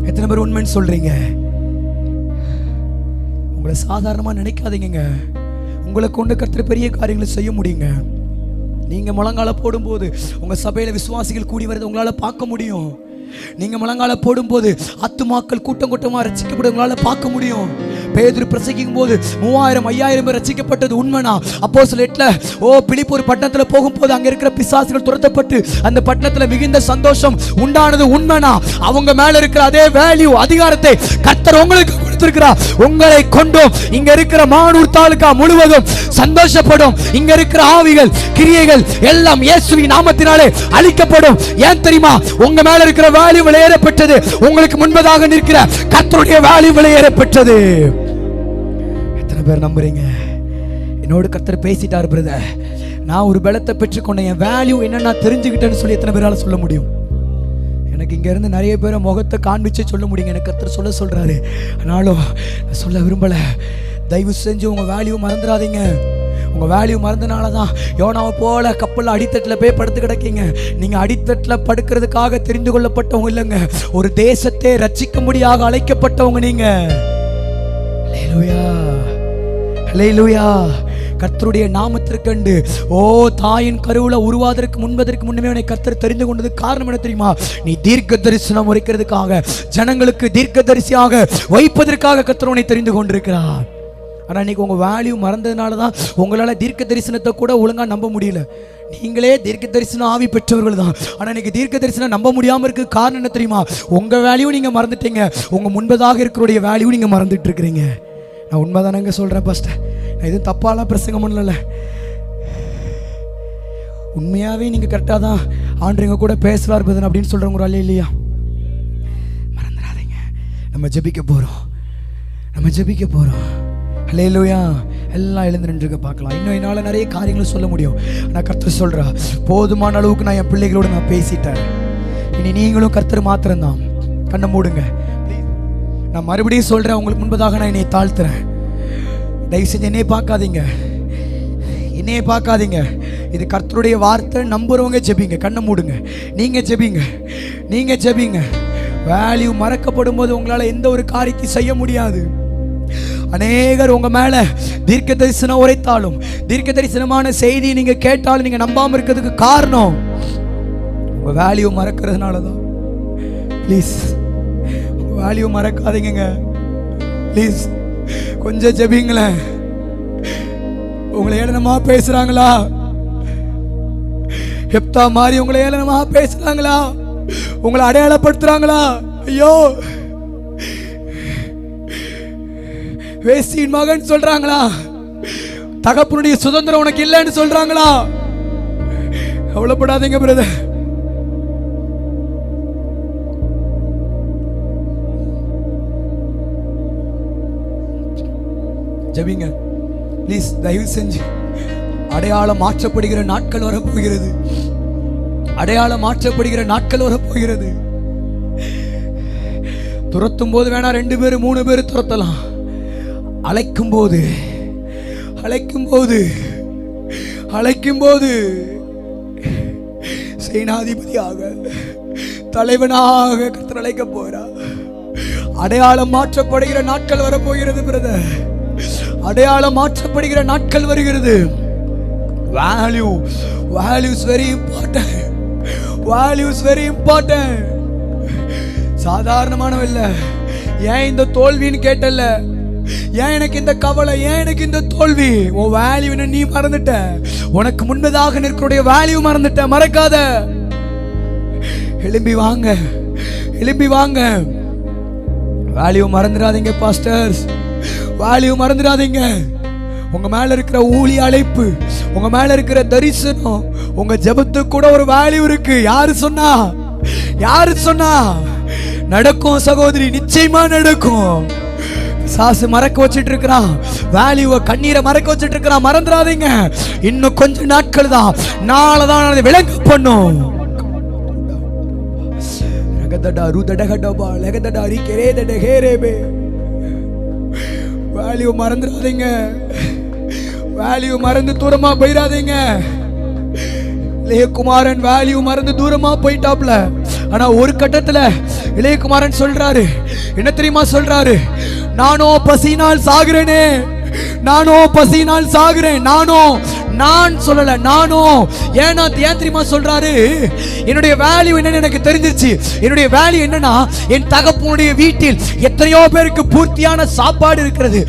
எத்தனை பேர் உண்மைன்னு சொல்றீங்க? உங்களை சாதாரணமா நினைக்காதீங்க. உங்களை கொண்டு கர்த்தர் பெரிய காரியங்களை செய்ய முடியுங்க. நீங்க முழங்கால போடும்போது உங்க சபையில விசுவாசிகள் கூடி வரது உங்களால பார்க்க முடியும். நீங்க முழங்கால போடும்போது ஆத்துமாக்கள் கூட்டம் கூட்டமா ரட்சிக்கப்பட உங்களால பார்க்க முடியும். பேதுரு பிரசங்கிக்கும் போது 3000 5000 பேர் ரட்சிக்கப்பட்டது உண்மைனா? அப்போஸ்தலர் 8 பிலிப்பு பட்டணத்துல போகும்போது அங்க இருக்கிற பிசாசுகள் துரத்தப்பட்டு அந்த பட்டணத்துல மிகுந்த சந்தோஷம் உண்டானது உண்மைனா? அவங்க மேல இருக்கிற அதே வேல்யூ, அதிகாரத்தை கர்த்தர் உங்களுக்கு கொடுத்திருக்கிறார். உங்களை கொண்டும் இங்க இருக்கிற மானூர் தாலுகா முழுவதும் சந்தோஷப்படும். இங்க இருக்கிற ஆவிகள், கிரியைகள் எல்லாம் இயேசுவின் நாமத்தினாலே அழிக்கப்படும். ஏன் தெரியுமா? உங்க மேல இருக்கிற வேல்யூ விலையேறப்பட்டது. உங்களுக்கு முன்பதாக நிற்கிற கர்த்தருடைய வேல்யூ விலையேறப்பட்டது. எத்தனை பேர் நம்புறீங்க? என்னோடு கர்த்தர் பேசிட்டார் பிரதர். நான் ஒரு பலத்தை பெற்றுக்கொண்டேன், என் வேல்யூ என்னன்னா தெரிஞ்சுக்கிட்டேன்னு சொல்லி எத்தனை பேரால சொல்ல முடியும்? எனக்கு இங்க இருந்து நிறைய பேரை முகத்தை காண்பிச்சு சொல்ல முடியுங்க. எனக்கு கர்த்தர் சொல்றாரு. ஆனாலும் நான் சொல்ல விரும்பல. தயவு செஞ்சு உங்க வேல்யூ மறந்துடாதீங்க. உங்க வேல்யூ மறந்தனால தான் யோனாவை போல கப்பல்ல அடித்தட்டில் போய் படுத்து கிடக்கீங்க. நீங்க அடித்தட்டில் படுக்கிறதுக்காக தெரிந்து கொள்ளப்பட்டவங்க இல்லைங்க. ஒரு தேசத்தை ரட்சிக்கும்படியாக அழைக்கப்பட்டவங்க நீங்க. ஹல்லேலூயா, ஹல்லேலூயா. கர்த்தருடைய நாமத்திற்கண்டு தாயின் கருவுல உருவாதற்கு முன்னமே உன்னை கர்த்தர் தெரிந்து கொண்டது காரணம் என்ன தெரியுமா? நீ தீர்க்க தரிசனம் உரைக்கிறதுக்காக, ஜனங்களுக்கு தீர்க்க தரிசியாக வைப்பதற்காக கர்த்தர் உன்னை தெரிந்து கொண்டிருக்கிறார். ஆனால் இன்னைக்கு உங்கள் வேல்யூ மறந்ததுனால தான் உங்களால் தீர்க்க தரிசனத்தை கூட ஒழுங்காக நம்ப முடியல. நீங்களே தீர்க்க தரிசனம் ஆவி பெற்றவர்கள் தான், ஆனால் இன்னைக்கு தீர்க்க தரிசனம் நம்ப முடியாமல் இருக்க காரணம் என்ன தெரியுமா? உங்கள் வேல்யூ நீங்கள் மறந்துட்டீங்க, உங்கள் முன்பதாக இருக்கிற வேல்யூ நீங்கள் மறந்துட்டு இருக்கிறீங்க. நான் உண்மைதானங்க சொல்கிறேன் பாஸ்டர், நான் எதுவும் தப்பாலாம் பிரசங்கம் பண்ணல. உண்மையாகவே நீங்கள் கரெக்டாக தான் ஆண்டவங்க கூட பேசலாம் பதன் அப்படின்னு சொல்கிறவங்க ஒரு ஆள் இல்லையா? மறந்துடாதீங்க. நம்ம ஜெபிக்க போகிறோம். ஹல்லேலூயா. எல்லாம் எழுந்து நின்றுக்க பார்க்கலாம். இன்னும் என்னால் நிறைய காரியங்களை சொல்ல முடியும். நான் கர்த்தர் சொல்கிறா, போதுமான அளவுக்கு நான் என் பிள்ளைகளோடு நான் பேசிட்டேன். இனி நீங்களும் கர்த்தர் மாத்திரம்தான். கண்ணை மூடுங்க. நான் மறுபடியும் சொல்கிறேன், உங்களுக்கு முன்பதாக நான் என்னை தாழ்த்துறேன். தயவு செஞ்சு என்னையே பார்க்காதீங்க. இது கர்த்தருடைய வார்த்தை. நம்புறவங்க ஜெபிங்க. கண்ணை மூடுங்க. நீங்கள் ஜெபிங்க. வேல்யூ மறக்கப்படும் போது உங்களால் எந்த ஒரு காரியத்தை செய்ய முடியாது. அநேகர் உங்க மேல தீர்க்க தரிசனம் உரைத்தாலும், தீர்க்க தரிசனமான செய்தி நீங்க கேட்டாலும் நீங்க நம்பாம இருக்கிறதுக்கு காரணம் உங்க வேல்யூ மறக்கிறதுனாலதான். ப்ளீஸ் உங்க வேல்யூ மறக்காதீங்க. ப்ளீஸ் கொஞ்சம் ஜெபிங்களேன். உங்களை ஏளனமா பேசுறாங்களா? எப்தா மாதிரி உங்களை ஏளனமா பேசுறாங்களா? உங்களை அடையாளப்படுத்துறாங்களா? ஐயோ, வேசியின் மகன் சொல்றாங்களா? தகப்பனுடைய சுதந்திரம் உனக்கு இல்லைன்னு சொல்றாங்களா? கவலைப்படாதீங்க பிரதர். ஜெபிங்க ப்ளீஸ். தயவு செஞ்சு அடையாளம் மாற்றப்படுகிற நாட்கள் வரப்போகிறது. துரத்தும் போது வேணா 2 பேர் 3 பேர் துரத்தலாம். அழைக்கும் போது சேனாதிபதியாக, தலைவனாக கர்த்தர் அழைக்க போறார். அடையாளம் மாற்றப்படுகிற நாட்கள் வரப்போகிறது பிரதர். அடையாளம் மாற்றப்படுகிற நாட்கள் வருகிறது. values very important. சாதாரணமானவல்ல. ஏன் இந்த தோல்வின்னு கேட்டல்ல, ஏன் எனக்கு இந்த கவலை, ஏன் எனக்கு இந்த தோல்வி? உன் வேல்யூ நீ மறந்துட்ட. உனக்கு முன்னதாக நிற்கக்கூடிய வேல்யூ மறந்துட்ட. மறக்காத. எழும்பி வாங்க. வேல்யூ மறந்துடாதீங்க பாஸ்டர்ஸ். வேல்யூ மறந்துடாதீங்க. உங்க மேல இருக்கிற ஊழிய அழைப்பு, உங்க மேல இருக்கிற தரிசனம், உங்க ஜெபத்துக்கு கூட ஒரு வேல்யூ இருக்கு. யாரு சொன்னா நடக்கும் சகோதரி, நிச்சயமா நடக்கும். சாசு மறக்க வச்சிட்டு இருக்கிறான், வேல்யூவை கண்ணீரை மறக்க வச்சிட்டு இருக்கிறான். மறந்துடாதீங்க. இன்னும் கொஞ்ச நாட்கள் தான், நாளைதான் அதை விளங்க பண்ணும். வேல்யூ மறந்துடாதீங்க. வேல்யூ மறந்து தூரமா போயிடாதீங்க. இளையகுமாரன் வேல்யூ மறந்து தூரமா போயிட்டாப்ல. ஆனா ஒரு கட்டத்துல இளையகுமாரன் சொல்றாரு, என்ன தெரியுமா சொல்றாரு? நானோ பசியினால் சாகிறேனே, நான் சொல்லல, ஏன் தெரியுமா சொல்றாரு? என்னுடைய வேல்யூ என்னன்னு எனக்கு தெரிஞ்சிருச்சு. என்னுடைய வேல்யூ என்னன்னா, என் தகப்பனுடைய வீட்டில் எத்தனையோ பேருக்கு பூர்த்தியான சாப்பாடு இருக்கிறது.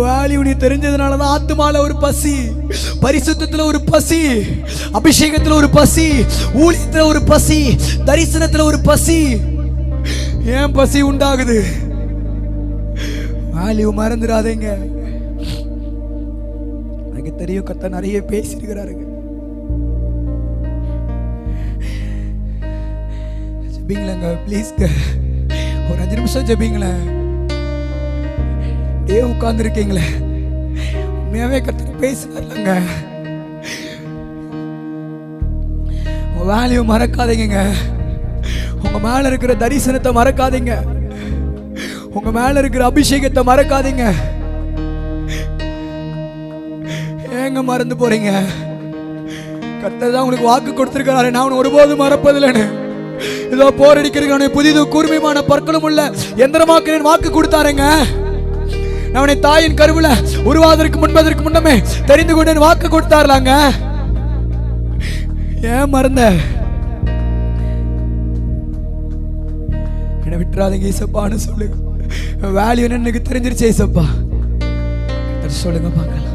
வேல்யூ நீ தெரிஞ்சதுனாலதான் ஆத்துமால ஒரு பசி, பரிசுத்தத்துல ஒரு பசி, அபிஷேகத்துல ஒரு பசி, ஊழியத்துல ஒரு பசி, தரிசனத்துல ஒரு பசி. ஏன் பசி உண்டாகுது? வேல்யூ மறந்துடாதீங்க. எனக்கு தெரியும் கர்த்தர் நிறைய பேசியிருக்கிறாருங்க. ஜெபிங்களேங்க ப்ளீஸ்ங்க. ஒரு 5 நிமிஷம் ஜெபிங்களேன். உட்கார்ந்து இருக்கீங்களே, உண்மையாவே கர்த்தர் பேசுறாருங்க. உங்க வேல்யூ மறக்காதீங்க. உங்க மேல இருக்கிற தரிசனத்தை மறக்காதீங்க. உங்க மேல இருக்கிற அபிஷேகத்தை மறக்காதீங்க. ஏங்க மறந்து போறீங்க? கர்த்தர் தான் உங்களுக்கு வாக்கு கொடுத்திருக்கிறாரு, நான் ஒருபோதும் மறப்பதில்லைன்னு. இதோ போரடிக்கிறதுக்கான புதிது கூர்மையான பற்களும் உள்ள எந்திரமாக்கிறேன் வாக்கு கொடுத்தாருங்க. நான் அவனை தாயின் கருவுல உருவாவதற்கு முன்னமே தெரிந்து கொண்டு வாக்கு கொடுத்தார்லாங்க. ஏன் மறந்த? என்ன விட்டுறாதீங்க ஏசப்பான்னு சொல்லுங்க. வேல்யூ எனக்கு தெரிஞ்சிருச்சு ஏசப்பா. சொல்லுங்க பார்க்கலாம்.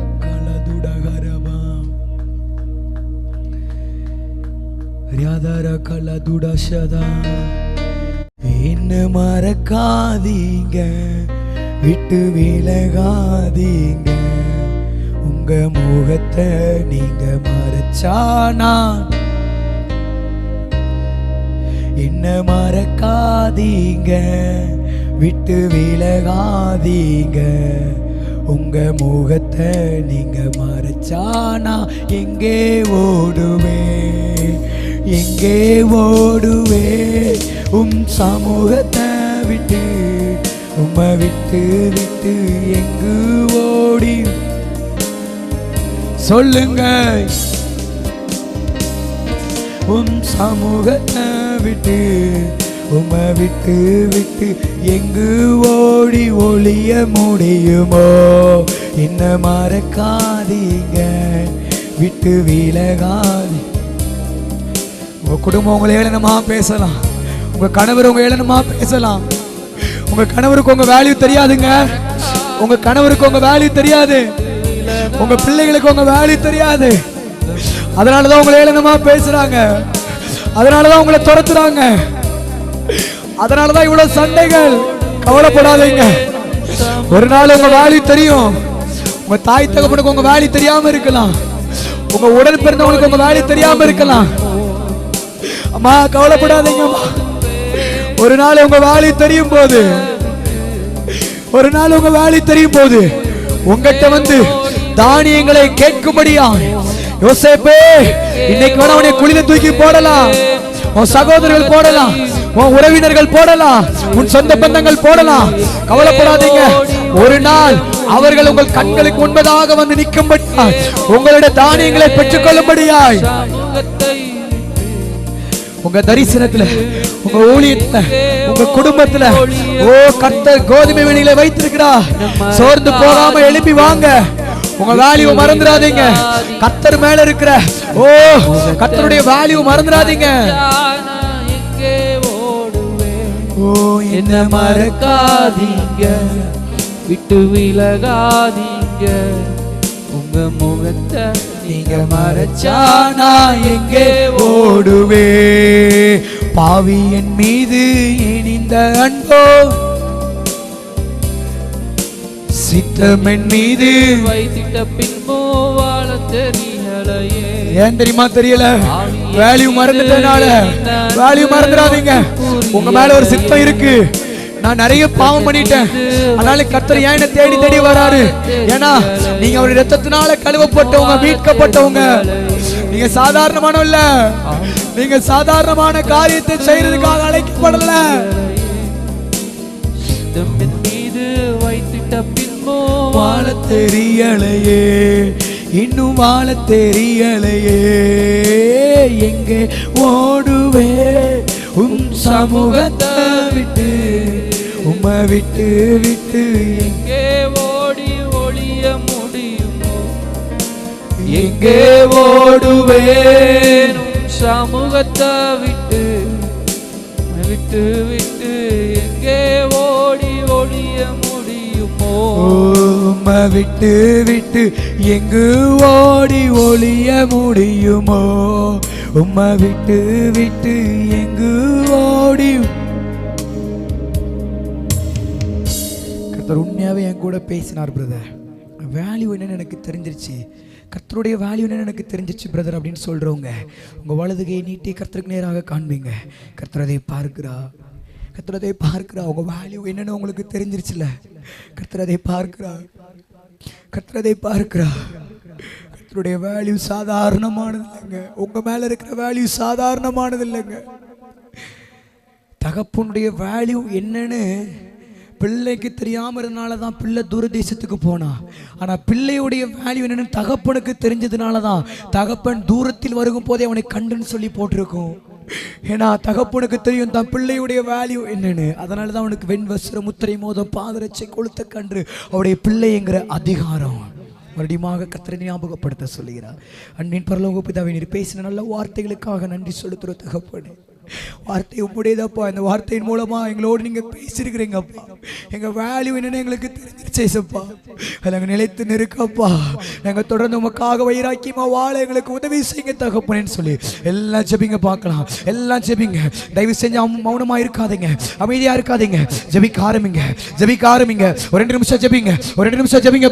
என்ன மறக்காதீங்க, விட்டு விலகாதீங்க, உங்க முகத்தை நீங்க மறைச்சானா என்ன மறக்காதீங்க, விட்டு விலகாதீங்க, உங்க முகத்தை நீங்க மறைச்சானா எங்கே ஓடுவே, எங்கே ஓடுவே, சமூகத்தை விட்டு, உம்மை விட்டு விட்டு எங்கு ஓடி சொல்லுங்க. சமூகத்தை விட்டு, உம்மை விட்டு விட்டு எங்கு ஓடி ஒளிய முடியுமோ. என்ன மறக்காதீங்க, விட்டு விலகாதீங்க. உங்க குடும்பம் உங்களை ஏளனமா பேசலாம், உங்க கணவர் உங்க ஏளனமா பேசலாம். உங்க கணவருக்கு உங்க வேல்யூ தெரியாதுங்க. உங்க கணவருக்கு உங்க வேல்யூ தெரியாது. உங்க பிள்ளைகளுக்கு உங்க வேல்யூ தெரியாது. அதனாலதான் உங்களை ஏளனமா பேசுறாங்க. அதனாலதான் உங்களை துரத்துறாங்க. அதனாலதான் இவ்வளவு சண்டைகள். கவலைப்படாதீங்க, ஒரு நாள் உங்க வேல்யூ தெரியும். உங்க தாய் தகப்பனுக்கு உங்க வேல்யூ தெரியாம இருக்கலாம். உங்க உடன் பிறந்தவங்களுக்கு உங்க வேல்யூ தெரியாம இருக்கலாம். அம்மா கவலைப்படாதீங்க. ஒரு நாள் உங்க வேல்யூ தெரியும் போது, ஒரு நாள் உங்க வேல்யூ தெரியும் போது உங்ககிட்ட வந்து தானியங்களை கேட்கும்படியா யோசேப்பே, இன்னைக்கு வேணா உன்னை குழியில தூக்கி போடலாம். உன் சகோதரர்கள் போடலாம், உன் உறவினர்கள் போடலாம், உன் சொந்த பந்தங்கள் போடலாம். கவலைப்படாதீங்க, ஒரு நாள் அவர்கள் உங்கள் கண்களுக்கு முன்பதாக வந்து நிற்கும்படியா உங்களுடைய தானியங்களை பெற்றுக் கொள்ளும்படியாய் உங்க தரிசனத்துல, உங்க ஊழியத்துல, உங்க குடும்பத்துல கர்த்தர் கோதுமை வெளியில வைத்திருக்கிறா. சோர்ந்து போகாம எழுப்பி வாங்க. உங்க வேல்யூ மறந்துடாதீங்க. கர்த்தர் மேல இருக்கிற கர்த்தருடைய வேல்யூ மறந்துடாதீங்க. என்ன மறக்காதீங்க, விட்டு விலகாதீங்க, உங்க முகத்தை நீங்க மறைச்சானா எங்கே ஓடுவே. பாவி என் மீது இனிந்த அன்போ, சித்தம் என் மீது வைத்திட்ட பின்போ வாழ தெரியலையே. ஏன் தெரியுமா தெரியல? வேல்யூ மறந்துட்டனால. வேல்யூ மறந்துடாதீங்க. உங்க மேல ஒரு சித்தம் இருக்கு. நான் நிறைய பாவம் பண்ணிட்டேன், அதனால கர்த்தர் ஏன் என்ன தேடி தேடி வராரு. ஏன்னா நீங்க அவருடைய ரத்தத்தினால கழுவப்பட்டவங்க, மீட்கப்பட்டவங்க. நீங்க சாதாரணமானவல்ல. நீங்க சாதாரணமான காரியத்தை செய்யறதுக்காக அழைக்கப்படல. வாழ தெரியலையே, இன்னும் வாழ தெரியலையே, எங்கே ஓடுவே உன் சமூகத்தை விட்டு, உம்மை விட்டு விட்டு எங்கே ஓடி ஒளிய முடியுமோ. எங்கே ஓடுவேன் சமூகத்தை விட்டு, விட்டு விட்டு எங்கே ஓடி ஒளிய முடியுமோ. உம்மை விட்டு விட்டு எங்கு ஓடி ஒளிய முடியுமோ. உம்மை விட்டு விட்டு எங்கு ஓடி. கர்த்தர் உண்மையாவே என் கூட பேசினார் பிரதர். வேல்யூ என்னன்னு எனக்கு தெரிஞ்சிருச்சு. கர்த்தருடைய வேல்யூ என்னன்னு எனக்கு தெரிஞ்சிருச்சு பிரதர் அப்படின்னு சொல்றவங்க உங்க வலதுகையை நீட்டி கர்த்தருக்கு நேராக காண்பீங்க. கர்த்தர் அதை பார்க்கிறா, கர்த்தர் அதை பார்க்கிறா. உங்க வேல்யூ என்னன்னு உங்களுக்கு தெரிஞ்சிருச்சுல. கர்த்தர் அதை பார்க்கிறா, கர்த்தர் அதை பார்க்கிறா. கர்த்தருடைய வேல்யூ சாதாரணமானது இல்லைங்க. உங்க மேல இருக்கிற வேல்யூ சாதாரணமானது இல்லைங்க. தகப்பனுடைய வேல்யூ என்னன்னு பிள்ளைக்கு தெரியாம இருந்தனாலதான் பிள்ளை தூரதேசத்துக்கு போனா. ஆனா பிள்ளையுடைய வேல்யூ என்னன்னு தகப்பனுக்கு தெரிஞ்சதுனாலதான் தகப்பன் தூரத்தில் வருகும் போதே அவனை கண்டுன்னு சொல்லி போட்டிருக்கும். ஏன்னா தகப்பனுக்கு தெரியும் தான் பிள்ளையுடைய வேல்யூ என்னன்னு. அதனால தான் அவனுக்கு வெண் வஸ்திர முத்திரை மோதம் பாதரட்சை கொளுத்த கன்று அவருடைய பிள்ளைங்கிற அதிகாரம் மறுபடியும் கர்த்தரை ஞாபகப்படுத்த சொல்லுகிறார். அன்பின் பரலோக பிதாவே, நீர் பேசின நல்ல வார்த்தைகளுக்காக நன்றி செலுத்துற தகப்பனே. வார்த்தை உங்களுடையதப்பா. இந்த வார்த்தையின் மூலமா எங்களோடு நீங்க பேசியிருக்கிறீங்கப்பா. எங்க வேல்யூ என்னன்னு எங்களுக்கு தெரிஞ்சிருச்சேப்பா. நாங்கள் நிலைத்து நிற்கப்பா. நாங்கள் தொடர்ந்து உமக்காக வைராக்கியமா வாழ எங்களுக்கு உதவி செய்யுங்க தகப்பனேன்னு சொல்லி எல்லாம் ஜெபிங்க பார்க்கலாம். எல்லாம் ஜெபிங்க. தயவு செஞ்சு மௌனமா இருக்காதீங்க, அமைதியா இருக்காதீங்க. ஜெபிக்க ஆரம்பிங்க, ஜெபிக்க ஆரம்பிங்க. ஒரு 2 நிமிஷம் ஜெபிங்க, ஒரு 2 நிமிஷம் ஜெபிங்க.